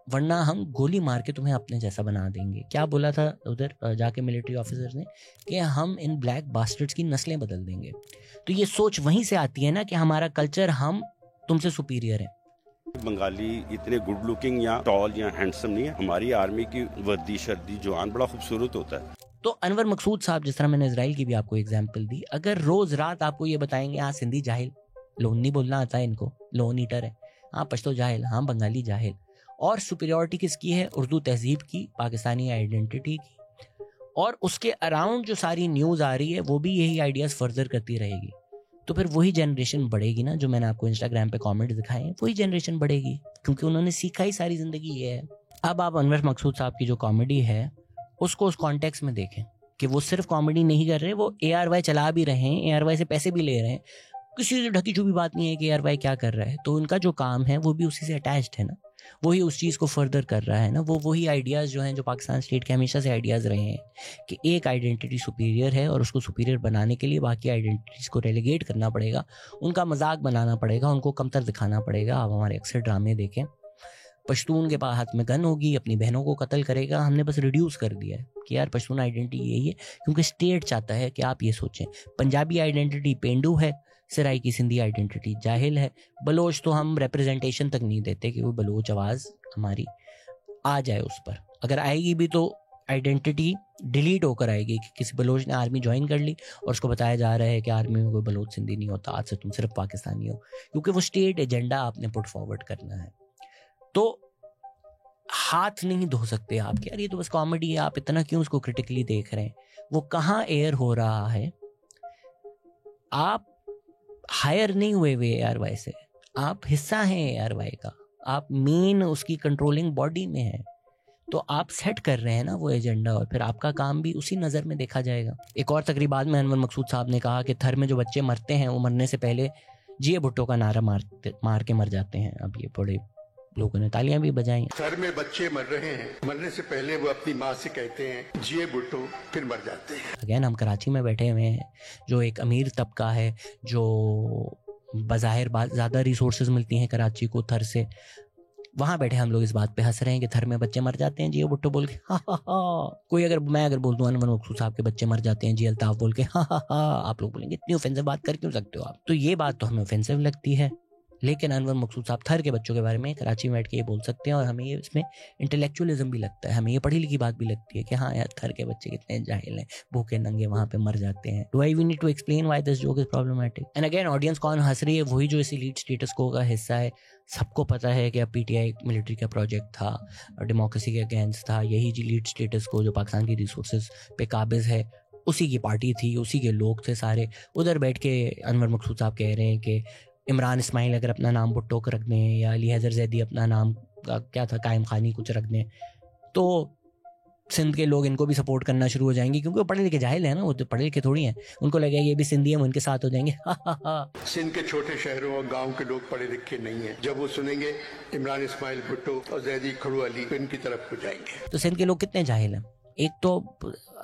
वरना हम गोली मार के तुम्हें अपने जैसा बना देंगे। क्या बोला था उधर जाके मिलिट्री ऑफिसर्स ने कि हम इन ब्लैक बास्टर्ड्स की नस्लें बदल देंगे। तो ये सोच वहीं से आती है ना कि हमारा कल्चर, हम तुमसे सुपीरियर हैं। बंगाली इतने गुड लुकिंग या टॉल या हैंडसम नहीं है। हमारी आर्मी की वर्दी शर्दी जवान बड़ा खूबसूरत होता है। तो अनवर मकसूद साहब, जिस तरह मैंने इजराइल की भी आपको एग्जाम्पल दी, अगर रोज रात आपको ये बताएंगे हाँ सिंधी जाहिल, लोन नहीं बोलना आता है इनको, लोन ईटर है, हाँ पश्तो जाहिल, हाँ बंगाली जाहिल, और सुपीरियॉरिटी किसकी है? उर्दू तहजीब की, पाकिस्तानी आइडेंटिटी की। और उसके अराउंड जो सारी न्यूज़ आ रही है वो भी यही आइडियाज़ फर्दर करती रहेगी। तो फिर वही जनरेशन बढ़ेगी ना, जो मैंने आपको इंस्टाग्राम पे कमेंट दिखाए हैं, वही जनरेशन बढ़ेगी, क्योंकि उन्होंने सीखा ही सारी ज़िंदगी ये है। अब आप अनवर मकसूद साहब की जो कॉमेडी है उसको उस कॉन्टेक्स्ट में देखें कि वो सिर्फ कॉमेडी नहीं कर रहे, वो ARY चला भी रहे हैं, ARY से पैसे भी ले रहे हैं। किसी से ढकी छुपी बात नहीं है कि ARY क्या कर रहा है, तो उनका जो काम है वो भी उसी से अटैच्ड है ना, वही उस चीज़ को फर्दर कर रहा है ना। वो वही आइडियाज़ जो हैं जो पाकिस्तान स्टेट के हमेशा से आइडियाज़ रहे हैं कि एक आइडेंटिटी सुपीरियर है और उसको सुपीरियर बनाने के लिए बाकी आइडेंटिटीज़ को रेलीगेट करना पड़ेगा, उनका मजाक बनाना पड़ेगा, उनको कमतर दिखाना पड़ेगा। आप हमारे अक्सर ड्रामे देखें, पश्तून के पास हाथ में गन होगी, अपनी बहनों को कत्ल करेगा। हमने बस रिड्यूस कर दिया है कि यार पश्तून आइडेंटिटी यही है, क्योंकि स्टेट चाहता है कि आप ये सोचें पंजाबी आइडेंटिटी पेंडू है, सराई की सिंधी आइडेंटिटी जाहिल है, बलोच तो हम रिप्रेजेंटेशन तक नहीं देते कि वो बलोच आवाज़ हमारी आ जाए उस पर। अगर आएगी भी तो आइडेंटिटी डिलीट होकर आएगी कि किसी बलोच ने आर्मी ज्वाइन कर ली और उसको बताया जा रहा है कि आर्मी में कोई बलोच सिंधी नहीं होता, आज से तुम सिर्फ पाकिस्तानी हो, क्योंकि वो स्टेट एजेंडा आपने पुट फॉरवर्ड करना है। तो हाथ नहीं धो सकते आप कि यार ये तो बस कॉमेडी है, आप इतना क्यों उसको क्रिटिकली देख रहे हैं। वो कहाँ एयर हो रहा है, आप हायर नहीं हुए ARY से, आप हिस्सा हैं ARY का, आप मेन उसकी कंट्रोलिंग बॉडी में हैं, तो आप सेट कर रहे हैं ना वो एजेंडा, और फिर आपका काम भी उसी नज़र में देखा जाएगा। एक और तकरीबात में अनवर मकसूद साहब ने कहा कि थर में जो बच्चे मरते हैं वो मरने से पहले जिए भुट्टो का नारा मार के मर जाते हैं। अब ये बड़े लोगों ने तालियां भी बजाई। घर में बच्चे मर रहे हैं, मरने से पहले वो अपनी माँ से कहते हैं जिए भुट्टो, फिर मर जाते हैं। अगेन हम कराची में बैठे हुए हैं, जो एक अमीर तबका है, जो बज़ाहिर बात ज़्यादा रिसोर्सेज मिलती हैं कराची को थर से, वहाँ बैठे हम लोग इस बात पे हंस रहे हैं कि थर में बच्चे मर जाते हैं जिए भुट्टो बोल के हा हा हा। कोई मैं अगर बोल दूँ अनवर मकसूद साहब के बच्चे मर जाते हैं जी अल्ताफ बोल के हा हा हा, आप लोग बोलेंगे इतनी ऑफेंसिव बात कर क्यों सकते हो आप। तो ये बात तो हमें ऑफेंसिव लगती है, लेकिन अनवर मकसूद साहब थर के बच्चों के बारे में कराची में बैठ के ये बोल सकते हैं, और हमें ये इसमें इंटेलेक्चुअलिज्म भी लगता है, हमें ये पढ़ी लिखी बात भी लगती है कि हाँ यार थर के बच्चे कितने जाहिल हैं, भूखे नंगे वहाँ पे मर जाते हैं। Do I we need to explain why this joke is problematic? And again audience कौन हंस रही है? वही जो इस एलीट स्टेटस को का हिस्सा है। सबको पता है कि अब PTI मिलिट्री का प्रोजेक्ट था, डेमोक्रेसी के अगेंस्ट था, यही एलीट स्टेटस को जो पाकिस्तान की रिसोर्सेज पे काबिज है उसी की पार्टी थी, उसी के लोग थे सारे। उधर बैठ के अनवर मकसूद साहब कह रहे हैं कि इमरान इस्माइल अगर अपना नाम भुट्टो को रख दें, या अली हैदर जैदी अपना नाम क्या था कायम खानी कुछ रख दें, तो सिंध के लोग इनको भी सपोर्ट करना शुरू हो जाएंगे, क्योंकि वो पढ़े लिखे जाहिल है ना, वो तो पढ़े लिखे थोड़ी हैं, उनको लगेगा ये भी सिंधी है, वो इनके साथ हो जाएंगे। सिंध के छोटे शहरों और गांव के लोग पढ़े लिखे नहीं हैं, जब वो सुनेंगे इमरान इस्माइल भुट्टो और जैदी खड़ू अली तो इनकी तरफ हो जाएंगे। तो सिंध के लोग कितने जाहिल हैं। एक तो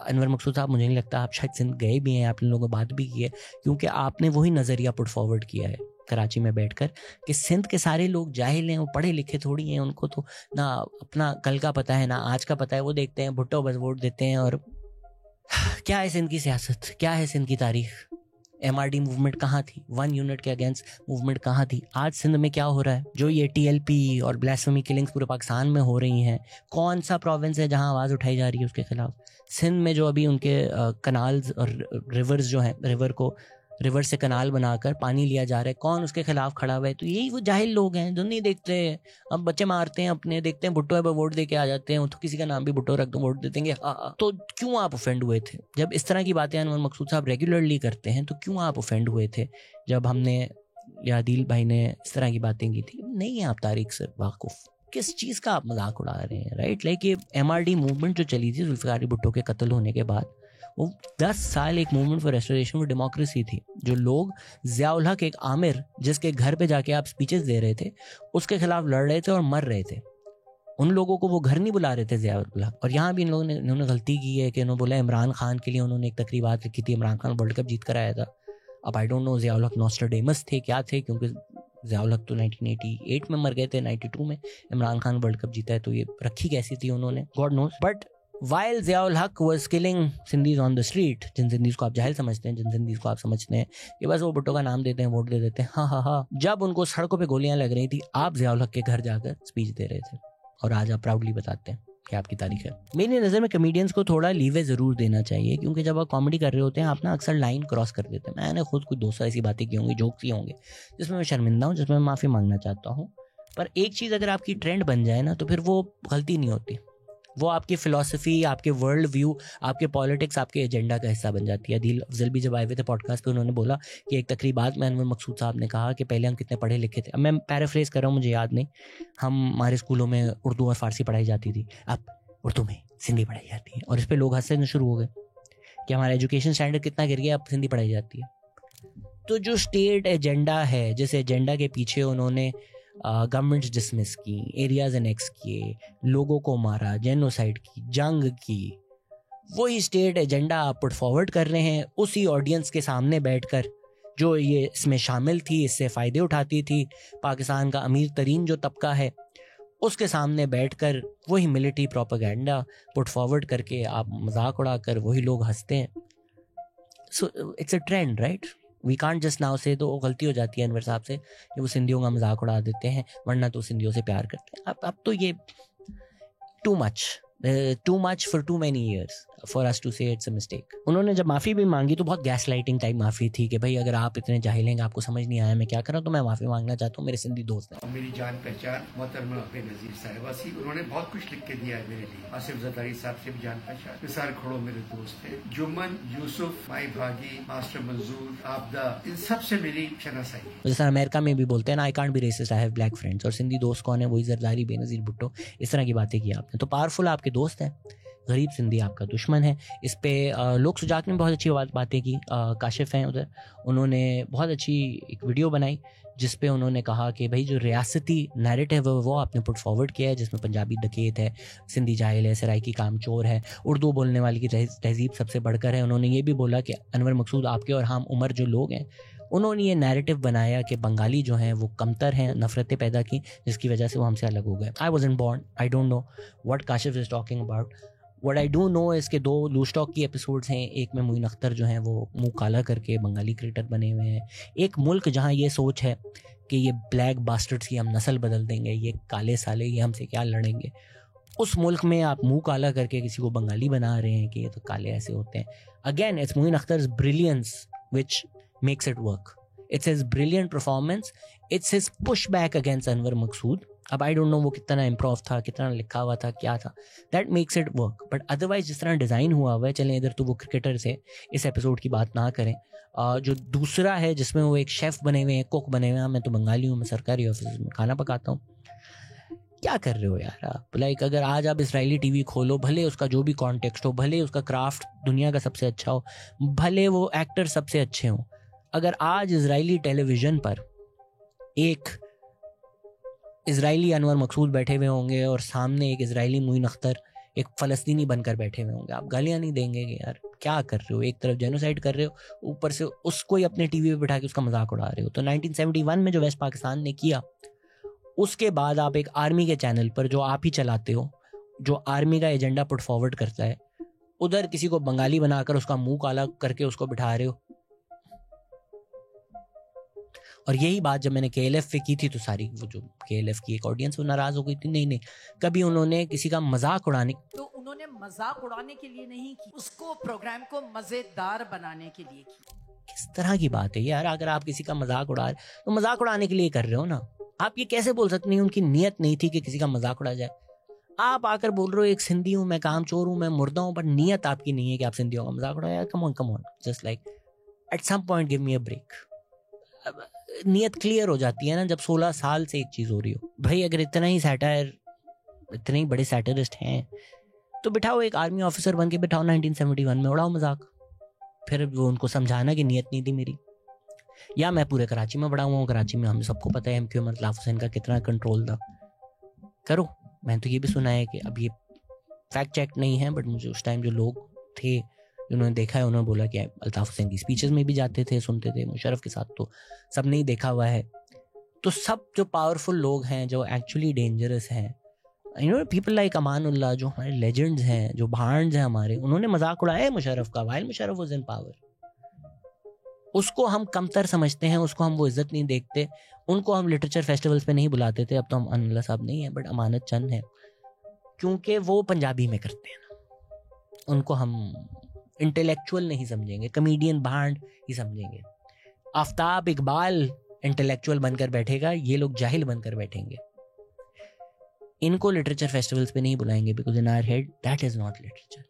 अनवर मकसूद साहब, मुझे नहीं लगता आप शायद सिंध गए भी हैं, आपने लोगों से बात भी की है, क्योंकि आपने वही नज़रिया पुट फॉरवर्ड किया है कराची में बैठकर कि सिंध के सारे लोग जाहिल हैं, वो पढ़े लिखे थोड़ी हैं, उनको तो ना अपना कल का पता है ना आज का पता है, वो देखते हैं भुट्टो बस वोट देते हैं। और क्या है सिंध की सियासत, क्या है सिंध की तारीख? MRD मूवमेंट कहाँ थी? 1 यूनिट के अगेंस्ट मूवमेंट कहाँ थी? आज सिंध में क्या हो रहा है? जो ये TLP और ब्लास्फेमी किलिंग्स पूरे पाकिस्तान में हो रही हैं, कौन सा प्रोविंस है जहाँ आवाज़ उठाई जा रही है उसके खिलाफ? सिंध में जो अभी उनके कनाल्स और रिवर्स जो हैं, रिवर से कनाल बनाकर पानी लिया जा रहा है, कौन उसके खिलाफ खड़ा हुआ है? तो यही वो जाहिल लोग हैं जो नहीं देखते। अब बच्चे मारते हैं अपने, देखते हैं भुट्टो है वोट दे के आ जाते हैं, तो किसी का नाम भी भुट्टो रख दो वोट दे देंगे। तो क्यों आप ऑफेंड हुए थे जब इस तरह की बातें अनवर मकसूद साहब रेगुलरली करते हैं? तो क्यों आप ऑफेंड हुए थे जब हमने या आदिल भाई ने इस तरह की बातें की थी? नहीं है आप तारीख से वाकुफ, किस चीज़ का आप मजाक उड़ा रहे हैं? राइट, लाइक ये MRD मूवमेंट जो चली थी जुल्फ़िकार भुट्टो के कत्ल होने के बाद, वो 10 साल एक movement for restoration of democracy थी। जो लोग ज़ियाउल हक, एक आमिर जिसके घर पे जाके आप स्पीचेस दे रहे थे, उसके खिलाफ लड़ रहे थे और मर रहे थे, उन लोगों को वो घर नहीं बुला रहे थे ज़ियाउल हक। और यहाँ भी इन लोगों ने इन्होंने गलती की है कि इन्होंने बोला इमरान खान के लिए उन्होंने एक तकरीबात रखी थी, इमरान खान वर्ल्ड कप जीत कर आया था। अब आई डोंट नो ज़ियाउल हक नॉस्ट्राडेमस थे क्या थे, क्योंकि ज़ियाउल हक तो 1988 में मर गए थे, 92 में इमरान खान वर्ल्ड कप जीता है, तो ये रखी कैसी थी उन्होंने, God knows. But while Ziaul Haq was killing Sindhis on the street, जिन सिंधीज को आप जाहिल समझते हैं, जिन सिंधीज को आप समझते हैं कि बस वो भुट्टो का नाम देते हैं, वोट दे देते हैं, हाँ, जब उनको सड़कों पे गोलियां लग रही थी, आप ज़ियाउल हक के घर जाकर स्पीच दे रहे थे, और आज आप प्राउडली बताते हैं कि आपकी तारीख है। मेरी नज़र में कॉमेडियंस को थोड़ा लीवे ज़रूर देना चाहिए, क्योंकि जब आप कॉमेडी कर रहे होते हैं आप ना अक्सर लाइन क्रॉस कर देते हैं। मैंने खुद कुछ 200 ऐसी बातें की होंगी, जोक्स की होंगे जिसमें मैं शर्मिंदा हूँ, जिसमें मैं माफ़ी मांगना चाहता हूँ। पर एक चीज़ अगर आपकी ट्रेंड बन जाए ना तो फिर वो गलती नहीं होती, वो आपकी फ़िलॉसफी, आपके वर्ल्ड व्यू, आपके पॉलिटिक्स, आपके एजेंडा का हिस्सा बन जाती है। अदील अफजल भी जब आए हुए थे पॉडकास्ट पे, उन्होंने बोला कि एक तकरीबात में अनवर मकसूद साहब ने कहा कि पहले हम कितने पढ़े लिखे थे। अब मैं पैराफ्रेज कर रहा हूँ, मुझे याद नहीं, हमारे स्कूलों में उर्दू और फ़ारसी पढ़ाई जाती थी, अब उर्दू में सिंधी पढ़ाई जाती है, और इस पर लोग हंसने शुरू हो गए कि हमारा एजुकेशन स्टैंडर्ड कितना गिर गया, अब हिंदी पढ़ाई जाती है। तो जो स्टेट एजेंडा है, जिस एजेंडा के पीछे उन्होंने गवर्नमेंट्स डिसमिस की, एरियाज एनेक्स किए, लोगों को मारा, जेनोसाइड की, जंग की, वही स्टेट एजेंडा आप पुट फॉरवर्ड कर रहे हैं उसी ऑडियंस के सामने बैठकर जो ये इसमें शामिल थी, इससे फ़ायदे उठाती थी, पाकिस्तान का अमीर तरीन जो तबका है उसके सामने बैठकर वही मिलिट्री प्रोपेगेंडा पुट फॉरवर्ड करके आप मजाक उड़ाकर वही लोग हंसते हैं। So it's a trend, right? We can't just now say, तो गलती हो जाती है अनवर साहब से कि वो सिंधियों का मजाक उड़ा देते हैं, वरना तो सिंधियों से प्यार करते हैं। अब तो ये too much for too many years for us to say it's a mistake. उन्होंने जब माफ़ी भी मांगी तो बहुत गैस लाइटिंग टाइप माफ़ी थी कि भाई अगर आप इतने जाहिल हैं, आपको समझ नहीं आया मैं क्या कर रहा हूँ, तो मैं माफ़ी मांगना चाहता हूँ, मेरे सिंधी दोस्त हैं। मेरी जान पहचान मोहतरमा बेनज़ीर साहिबा सी, उन्होंने बहुत कुछ लिख के दिया है मेरे लिए। आसिफ ज़रदारी साहब से भी जान पहचान, निसार खड़ो मेरे दोस्त थे, जुम्मन, यूसुफ, माई भागी, मास्टर मंजूर, आबदा, इन सब से मेरी शनासाई है। जैसा अमेरिका में भी बोलते हैं ना, I can't be racist, I have black friends, और सिंधी दोस्त कौन है? वही जरदारी, बेनज़ीर भुट्टो, इस तरह की बातें की आपने। तो पावरफुल आपके दोस्त हैं, गरीब सिंधी आपका दुश्मन है। इस पे लोक सुजात ने बहुत अच्छी बातें की, काशिफ हैं उधर, उन्होंने बहुत अच्छी एक वीडियो बनाई जिस पे उन्होंने कहा कि भाई जो रियासती नैरेटिव है वो आपने पुट फॉरवर्ड किया है, जिसमें पंजाबी डकैत है, सिंधी जाहिल है, सराइकी कामचोर है, उर्दू बोलने वाले की तहजीब सबसे बढ़कर है। उन्होंने ये भी बोला कि अनवर मकसूद आपके और हम उम्र जो लोग हैं उन्होंने ये नैरेटिव बनाया कि बंगाली जो हैं वो कमतर हैं, नफरतें पैदा की, जिसकी वजह से वो हमसे अलग हो गए। I wasn't born, I don't know what Kashif is talking about. What I do know इसके 2 लूज टॉक की एपिसोड्स हैं, एक में मोइन अख्तर जो हैं वो मुंह काला करके बंगाली क्रिकेटर बने हुए हैं। एक मुल्क जहां ये सोच है कि ये ब्लैक बास्टर्ड्स की हम नस्ल बदल देंगे, ये काले साले ये हमसे क्या लड़ेंगे, उस मुल्क में आप मुंह काला करके किसी को बंगाली बना रहे हैं कि ये तो काले ऐसे होते हैं। Again it's Moin Akhtar's brilliance which makes it work. It's his brilliant performance. It's his pushback against Anwar Maqsood. अब आई डोंट नो वो कितना इम्प्रोव था, कितना लिखा हुआ था, क्या था, that makes it work. But otherwise जिस तरह डिज़ाइन हुआ हुआ है, चलें इधर तो वो क्रिकेटर से इस एपिसोड की बात ना करें। जो दूसरा है जिसमें वो एक शेफ़ बने हुए हैं, कुक बने हुए हैं, मैं तो बंगाली हूँ, मैं सरकारी ऑफिस में खाना पकाता हूँ, क्या कर रहे हो यार आप? लाइक अगर आज आप इसराइली टीवी खोलो, भले उसका जो भी कॉन्टेक्स्ट हो, भले उसका क्राफ्ट दुनिया का सबसे अच्छा हो, भले वो एक्टर सबसे अच्छे हों, अगर आज इजरायली टेलीविज़न पर एक इजरायली अनवर मकसूद बैठे हुए होंगे और सामने एक इजरायली मोइन अख्तर एक फ़लस्तीनी बनकर बैठे हुए होंगे, आप गालियाँ नहीं देंगे कि यार क्या कर रहे हो? एक तरफ जेनोसाइड कर रहे हो, ऊपर से उसको ही अपने टीवी पे बिठा के उसका मजाक उड़ा रहे हो। तो 1971 में जो वेस्ट पाकिस्तान ने किया, उसके बाद आप एक आर्मी के चैनल पर जो आप ही चलाते हो, जो आर्मी का एजेंडा पुट फॉरवर्ड करता है, उधर किसी को बंगाली बनाकर उसका मुंह काला करके उसको बिठा रहे हो। और यही बात जब मैंने KLF पे की थी तो सारी वो जो KLF की एक ऑडियंस वो नाराज हो गई थी। नहीं, कभी उन्होंने किसी का मजाक उड़ाने, तो उन्होंने मजाक उड़ाने के लिए नहीं की, उसको प्रोग्राम को मजेदार बनाने के लिए की। किस तरह की बात है यार? अगर आप किसी का मजाक उड़ा रहे तो मजाक उड़ाने के लिए कर रहे हो ना। आप ये कैसे बोल सकते हैं उनकी नीयत नहीं थी कि किसी का मजाक उड़ा जाए? आप आकर बोल रहे हो एक सिंधी हूँ मैं, कामचोर हूँ मैं, मुर्दा हूँ, पर नीयत आपकी नहीं है कि आप सिंधियों का मजाक उड़ाया। Come on, just like at some point give me a break. नीयत क्लियर हो जाती है ना जब 16 साल से एक चीज हो रही हो। भाई अगर इतना ही सैटायर, इतने ही बड़े सैटरिस्ट हैं तो बिठाओ एक आर्मी ऑफिसर बन के बिठाओ 1971 में, उड़ाओ मजाक। फिर वो उनको समझाना कि नीयत नहीं थी मेरी। या मैं पूरे कराची में बड़ा हुआ हूँ, कराची में हम सबको पता है MQ इतलाफ हुसैन का कितना कंट्रोल था। करो, मैंने तो ये भी सुना है कि अब ये फैक्ट चेक नहीं है, बट मुझे उस टाइम जो लोग थे जिन्होंने देखा है उन्होंने बोला कि अल्ताफ हुसैन की स्पीचेस में भी जाते थे, सुनते थे। मुशर्रफ के साथ तो सब नहीं देखा हुआ है। तो सब जो पावरफुल लोग हैं, जो एक्चुअली डेंजरस हैं, पीपल लाइक अमानुल्लाह, जो हमारे लेजेंड्स हैं, जो भांड्स हैं हमारे, उन्होंने मजाक उड़ाया है मुशर्रफ का while Musharraf was in power. उसको हम कमतर समझते हैं, उसको हम वो इज्जत नहीं देखते, उनको हम लिटरेचर फेस्टिवल्स पे नहीं बुलाते थे। अब तो हम अमानुल्लाह साहब नहीं है बट अमानत चंद है, क्योंकि वो पंजाबी में करते हैं ना। उनको हम इंटेलेक्चुअल नहीं समझेंगे, कमेडियन भांड ही समझेंगे। आफ्ताब इकबाल इंटेलेक्चुअल बनकर बैठेगा, ये लोग जाहिल बनकर बैठेंगे। इनको लिटरेचर फेस्टिवल्स पे नहीं बुलाएंगे because in our head that is not literature.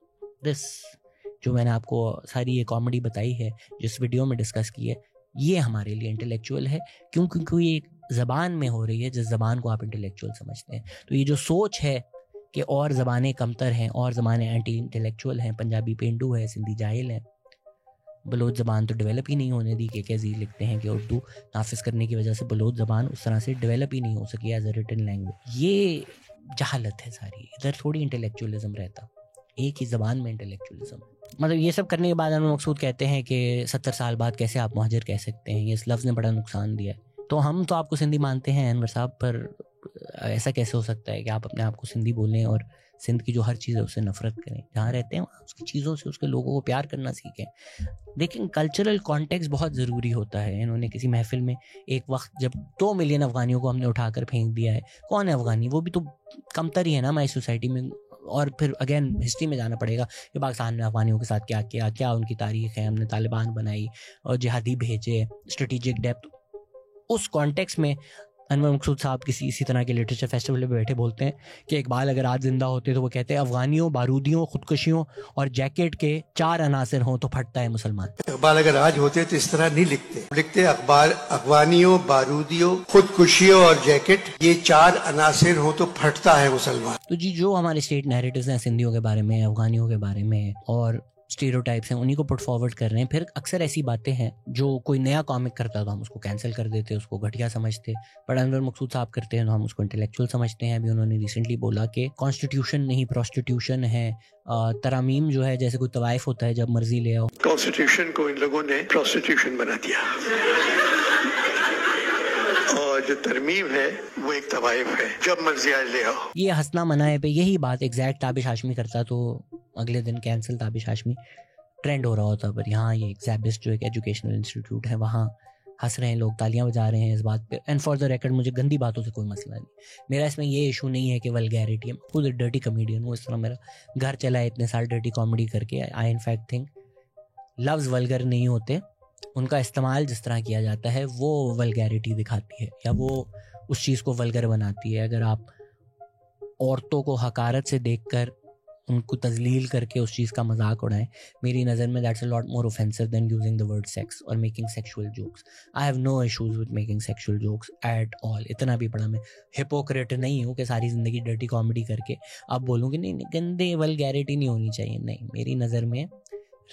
This जो मैंने आपको सारी ये कॉमेडी बताई है, जिस वीडियो में डिस्कस की है, ये हमारे लिए इंटेलेक्चुअल है. क्योंकि ये एक ज़बान में हो रही है जिस ज़बान को आप इंटेलेक्चुअल समझते हैं. तो ये जो सोच है कि और ज़बानें कमतर हैं, और ज़बानें एंटी इंटेलेक्चुअल हैं, पंजाबी पेंडू है, सिंधी जाहिल है, बलोच ज़बान तो डेवलप ही नहीं होने दी. के जी लिखते हैं कि उर्दू नाफिज करने की वजह से बलोच ज़बान उस तरह से डेवलप ही नहीं हो सकी एज अ रिटन लैंग्वेज. ये जहालत है सारी. इधर थोड़ी इंटेलेक्चुअलिज्म रहता, एक ही ज़बान में इंटेलेक्चुअलिज्म. मतलब ये सब करने के बाद अनवर मकसूद कहते हैं कि 70 साल बाद कैसे आप मुहाजिर कह सकते हैं, ये इस लफ्ज़ ने बड़ा नुकसान दिया है. तो हम तो आपको सिंधी मानते हैं अनवर साहब, पर ऐसा कैसे हो सकता है कि आप अपने आप को सिंधी बोलें और सिंध की जो हर चीज़ है उससे नफरत करें. जहाँ रहते हैं वहाँ उसकी चीज़ों से, उसके लोगों को प्यार करना सीखें. लेकिन कल्चरल कॉन्टेक्स्ट बहुत ज़रूरी होता है. इन्होंने किसी महफिल में एक वक्त जब 2 मिलियन अफ़गानियों को हमने उठाकर फेंक दिया है, कौन है अफ़गानी? वो भी तो कमतर ही है ना हमारी सोसाइटी में. और फिर अगेन हिस्ट्री में जाना पड़ेगा कि पाकिस्तान ने अफ़गानियों के साथ क्या किया, क्या उनकी तारीख है. हमने तालिबान बनाई और जिहादी भेजे, स्ट्रेटेजिक डेप्थ. उस कॉन्टेक्स्ट में अनवर मकसूद साहब किसी इसी तरह के लिटरेचर फेस्टिवल में बैठे बोलते हैं कि इकबाल अगर आज जिंदा होते तो वो कहते हैं अफ़गानियों, बारूदियों, खुदकुशियों और जैकेट के 4 अनासर हों तो फटता है मुसलमान. इकबाल अगर आज होते तो इस तरह नहीं लिखते अफ़गानियों, बारूदियों, खुदकुशियों और जैकेट, ये 4 अनासर हो तो फटता है मुसलमान. तो जी जो हमारे स्टेट नैरेटिव्स हैं सिंधियों के बारे में, अफ़गानियों के बारे में और स्टीरियोटाइप्स हैं, उन्हीं को पुट फॉरवर्ड कर रहे हैं. फिर अक्सर ऐसी बातें हैं जो कोई नया कॉमिक करता तो हम उसको कैंसिल कर देते, उसको घटिया समझते. बट अनवर मकसूद साहब करते हैं तो हम उसको इंटेलेक्चुअल समझते हैं. अभी उन्होंने रिसेंटली बोला कि कॉन्स्टिट्यूशन नहीं प्रोस्टिट्यूशन है. तरामीम जो है जैसे कोई तवाइफ होता है, जब मर्जी ले आओ. कॉन्स्टिट्यूशन को इन लोगों ने प्रोस्टिट्यूशन बना दिया और जो तरमीम है वो एक तवाइफ है, जब मर्जी आज ले आओ. ये हंसना मनाए पे यही बात एग्जैक्ट ताबिश हाशमी करता तो अगले दिन कैंसिल ताबिश हाशमी ट्रेंड हो रहा होता. पर यहाँ ये एग्जैबिस्ट जो एक एजुकेशनल इंस्टीट्यूट है, वहाँ हंस रहे हैं लोग, तालियां बजा रहे हैं इस बात पे. एंड फॉर द रिकॉर्ड मुझे गंदी बातों से कोई मसला नहीं. मेरा इसमें ये इशू नहीं है कि वल्गैरिटी. मैं खुद डर्टी कॉमेडियन हूँ. इस तरह मेरा घर चला है इतने साल डर्टी कॉमेडी करके. आई इन फैक्ट थिंक लफ्ज़ वल्गर नहीं होते, उनका इस्तेमाल जिस तरह किया जाता है वो वल्गैरिटी दिखाती है या वो उस चीज़ को वल्गर बनाती है. अगर आप औरतों को हकारत से देखकर उनको तजलील करके उस चीज़ का मजाक उड़ाएं, मेरी नज़र में that's a lot more offensive than using the word sex और making sexual jokes. I have no issues with making sexual jokes at all. इतना भी बड़ा मैं हिपोक्रेट नहीं हूँ कि सारी ज़िंदगी डर्टी कॉमेडी करके अब बोलूँ कि नहीं गंदे वल्गैरिटी नहीं होनी चाहिए. नहीं, मेरी नज़र में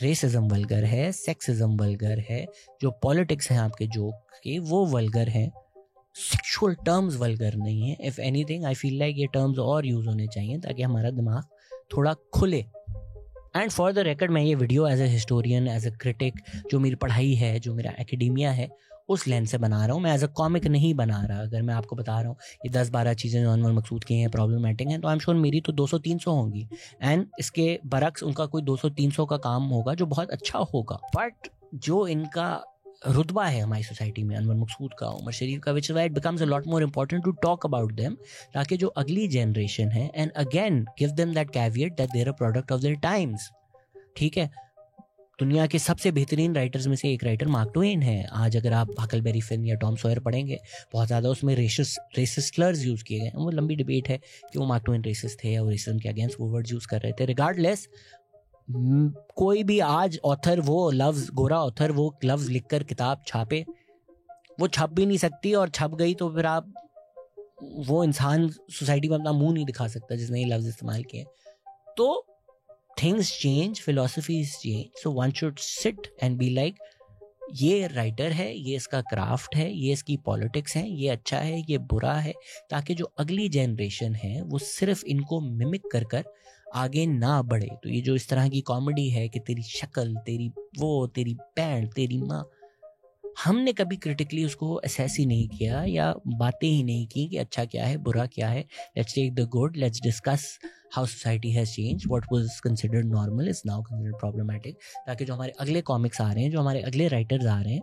रेसिज्म वल्गर है, सेक्सिज्म वल्गर है, जो पॉलिटिक्स हैं आपके जोक के वो वल्गर हैं. सेक्सुअल टर्म्स वल्गर नहीं है. If anything I feel like ये टर्म्स और यूज़ होने चाहिए ताकि हमारा दिमाग थोड़ा खुले. एंड फॉर द रिकॉर्ड मैं ये video as a historian, as a critic, जो मेरी पढ़ाई है, जो मेरा एकेडेमिया है, उस लेंस से बना रहा हूँ. मैं एज अ कॉमिक नहीं बना रहा. अगर मैं आपको बता रहा हूँ ये 10-12 चीज़ें जो अनवर मकसूद की हैं प्रॉब्लमेटिक हैं, तो आई एम श्योर मेरी तो 200-300 होंगी. एंड इसके बरक्स उनका कोई 200-300 का काम होगा जो बहुत अच्छा होगा. बट जो इनका रुतबा है हमारी सोसाइटी में, अनवर मकसूद का, उमर शरीफ का, which is why it becomes a lot more important to talk about them, ताकि जो अगली जनरेशन है and again give them that caveat that they are a product of their times. ठीक है, दुनिया के सबसे बेहतरीन राइटर्स में से एक राइटर मार्क ट्वेन है. आज अगर आप हकलबेरी फिन या टॉम सॉयर पढ़ेंगे, बहुत ज़्यादा उसमें रेसिस्ट स्लर्स यूज़ किए गए. वो लंबी डिबेट है कि वो मार्क ट्वेन रेसिस्ट थे या रेसिज्म के अगेंस्ट वो वर्ड्स यूज़ कर रहे थे. रिगार्डलेस, कोई भी आज ऑथर वो लफ्ज़, गोरा ऑथर वो लफ्ज़ लिखकर किताब छापे, वो छप भी नहीं सकती, और छप गई तो फिर आप वो इंसान सोसाइटी में अपना मुंह नहीं दिखा सकता जिसने ये लफ्ज़ इस्तेमाल किए. तो things change, philosophies change, so one should sit and be like ये राइटर है, ये इसका क्राफ्ट है, ये इसकी पॉलिटिक्स है, ये अच्छा है, ये बुरा है, ताकि जो अगली जनरेशन है वो सिर्फ इनको मिमिक कर कर आगे ना बढ़े. तो ये जो इस तरह की कॉमेडी है कि तेरी शक्ल, तेरी वो, तेरी पैंट, तेरी माँ, हमने कभी क्रिटिकली उसको असेस ही नहीं किया या बातें ही नहीं की कि अच्छा क्या है, बुरा क्या है. Let's take the good, let's discuss how society has change, what was considered normal is now considered problematic, ताकि जो हमारे अगले कॉमिक्स आ रहे हैं, जो हमारे अगले राइटर्स आ रहे हैं,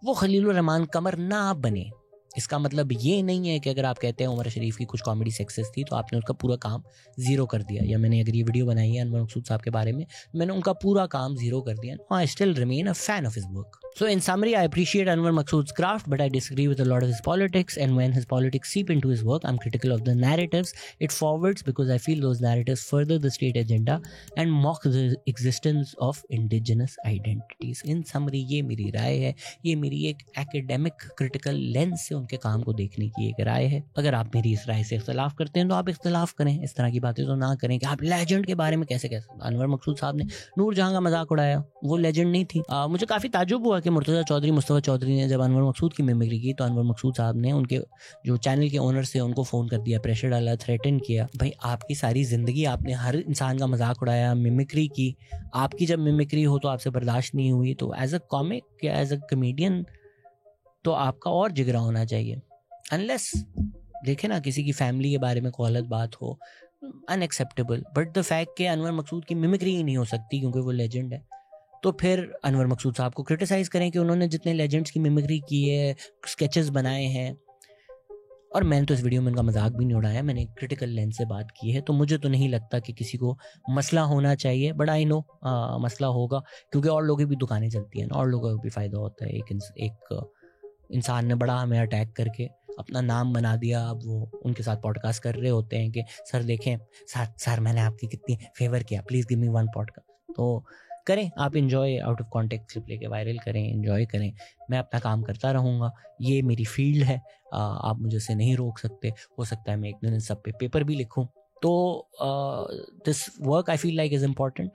वो खलीलुर रहमान कमर ना बने. इसका मतलब ये नहीं है कि अगर आप कहते हैं उमर शरीफ की कुछ कॉमेडी सक्सेस थी तो आपने उसका पूरा काम ज़ीरो कर दिया, या मैंने अगर ये वीडियो बनाई है अनवर मकसूद साहब के बारे में, मैंने उनका पूरा काम ज़ीरो कर दिया. I still remain a fan of his work. So in summary, I appreciate Anwar Maqsood's craft, but I disagree with a lot of his politics. And when his politics seep into his work, I'm critical of the narratives it forwards, because I feel those narratives further the state agenda and mock the existence of indigenous identities. In summary, ये मेरी राय है, ये मेरी एक academic critical lens से उनके काम को देखने की एक राय है. अगर आप मेरी इस राय से इख्तलाफ करते हैं तो आप इख्तलाफ करें, इस तरह की बातें तो ना करें कि आप लेजेंड के बारे में कैसे कह सकते. अनवर मकसूद साहब ने नूरजहां का मजाक उड़ाया, वो लेजेंड नहीं थी. मुझे काफ़ी ताज्जुब हुआ कि मुर्तज़ा चौधरी, मुस्तफ़ा चौधरी ने जब अनवर मकसूद की मिमिक्री की तो अनवर मकसूद साहब ने उनके जो चैनल के ओनर से उनको फ़ोन कर दिया, प्रेशर डाला, थ्रेटन किया. भाई आपकी सारी ज़िंदगी आपने हर इंसान का मजाक उड़ाया, मिमिक्री की. आपकी जब मिमिक्री हो तो आपसे बर्दाश्त नहीं हुई, तो एज अ कॉमिक या एज अ कमेडियन तो आपका और जिगरा होना चाहिए. अनलेस देखे ना किसी की फैमिली के बारे में कोई गलत बात हो, अनएक्सेप्टेबल. बट द फैक्ट कि अनवर मकसूद की मिमिक्री ही नहीं हो सकती क्योंकि वो लेजेंड है, तो फिर अनवर मकसूद साहब को क्रिटिसाइज़ करें कि उन्होंने जितने लेजेंड्स की मिमिक्री की है, स्केचेस बनाए हैं. और मैंने तो इस वीडियो में उनका मजाक भी नहीं उड़ाया, मैंने क्रिटिकल लेंस से बात की है. तो मुझे तो नहीं लगता कि किसी को मसला होना चाहिए, बट आई नो मसला होगा क्योंकि और लोगों की भी दुकानें चलती हैं, और लोगों को भी फ़ायदा होता है. एक इंसान ने बड़ा हमें अटैक करके अपना नाम बना दिया, अब वो उनके साथ पॉडकास्ट कर रहे होते हैं कि सर देखें सर मैंने आपकी कितनी फेवर किया, please give me one podcast. तो करें आप, enjoy, out of context clip लेके वायरल करें, इन्जॉय करें. मैं अपना काम करता रहूँगा, ये मेरी फील्ड है, आप मुझे से नहीं रोक सकते. हो सकता है मैं एक दिन सब पे पेपर भी लिखूँ. तो this work I feel like is important.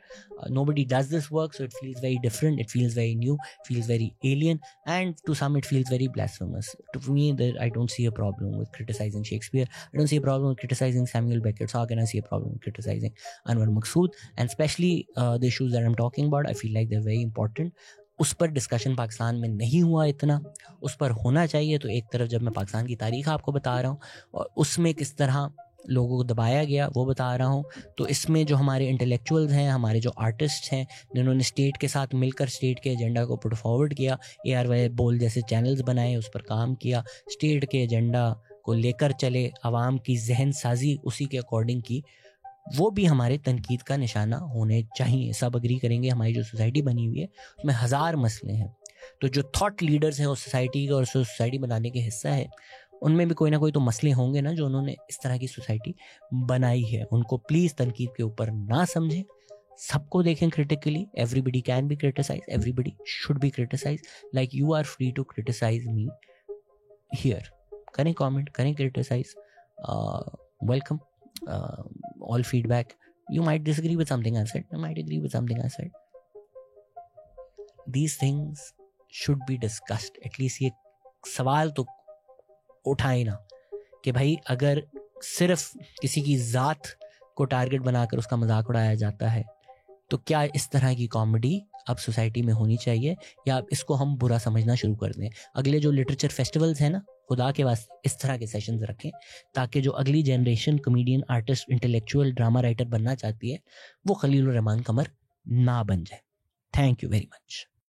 Nobody does this work, so it feels very different, it feels very new, feels very alien, and to some it feels very blasphemous. To me, I don't see a problem with criticizing Shakespeare. I don't see a problem with criticizing Samuel Beckett. So how can I see a problem with criticizing Anwar Maqsood? And especially the issues that I'm talking about, I feel like they're very important. उस पर डिस्कशन पाकिस्तान में नहीं हुआ इतना, उस पर होना चाहिए. तो एक तरफ जब मैं पाकिस्तान की तारीख आपको बता रहा हूँ और उसमें किस तरह लोगों को दबाया गया वो बता रहा हूँ, तो इसमें जो हमारे इंटेलेक्चुअल्स हैं, हमारे जो आर्टिस्ट हैं, जिन्होंने स्टेट के साथ मिलकर स्टेट के एजेंडा को पुट फॉरवर्ड किया, ARY बोल जैसे चैनल्स बनाए, उस पर काम किया, स्टेट के एजेंडा को लेकर चले, आवाम की जहन साजी उसी के अकॉर्डिंग की, वो भी हमारे तनकीद का निशाना होने चाहिए. सब अग्री करेंगे हमारी जो सोसाइटी बनी हुई है उसमें हज़ार मसले हैं. तो जो थॉट लीडर्स हैं उस सोसाइटी का और सोसाइटी बनाने के हिस्सा है, उनमें भी कोई ना कोई तो मसले होंगे ना, जो उन्होंने इस तरह की सोसाइटी बनाई है. उनको प्लीज़ तनकीद के ऊपर ना समझें, सबको देखें critically. Everybody can be criticise, everybody should be criticise, like you are free to criticise me here. करें कमेंट, करें criticise, welcome all feedback. You might disagree with something I said, I might agree with something I said. These things should be discussed. At least ये सवाल तो उठाए ना कि भाई अगर सिर्फ किसी की ज़ात को टारगेट बनाकर उसका मजाक उड़ाया जाता है, तो क्या इस तरह की कॉमेडी अब सोसाइटी में होनी चाहिए, या अब इसको हम बुरा समझना शुरू कर दें. अगले जो लिटरेचर फेस्टिवल्स हैं ना, खुदा के वास्ते इस तरह के सेशंस रखें ताकि जो अगली generation comedian, artist, intellectual, drama writer बनना चाहती है वो खलीलुर रहमान कमर ना बन जाए. Thank you very much.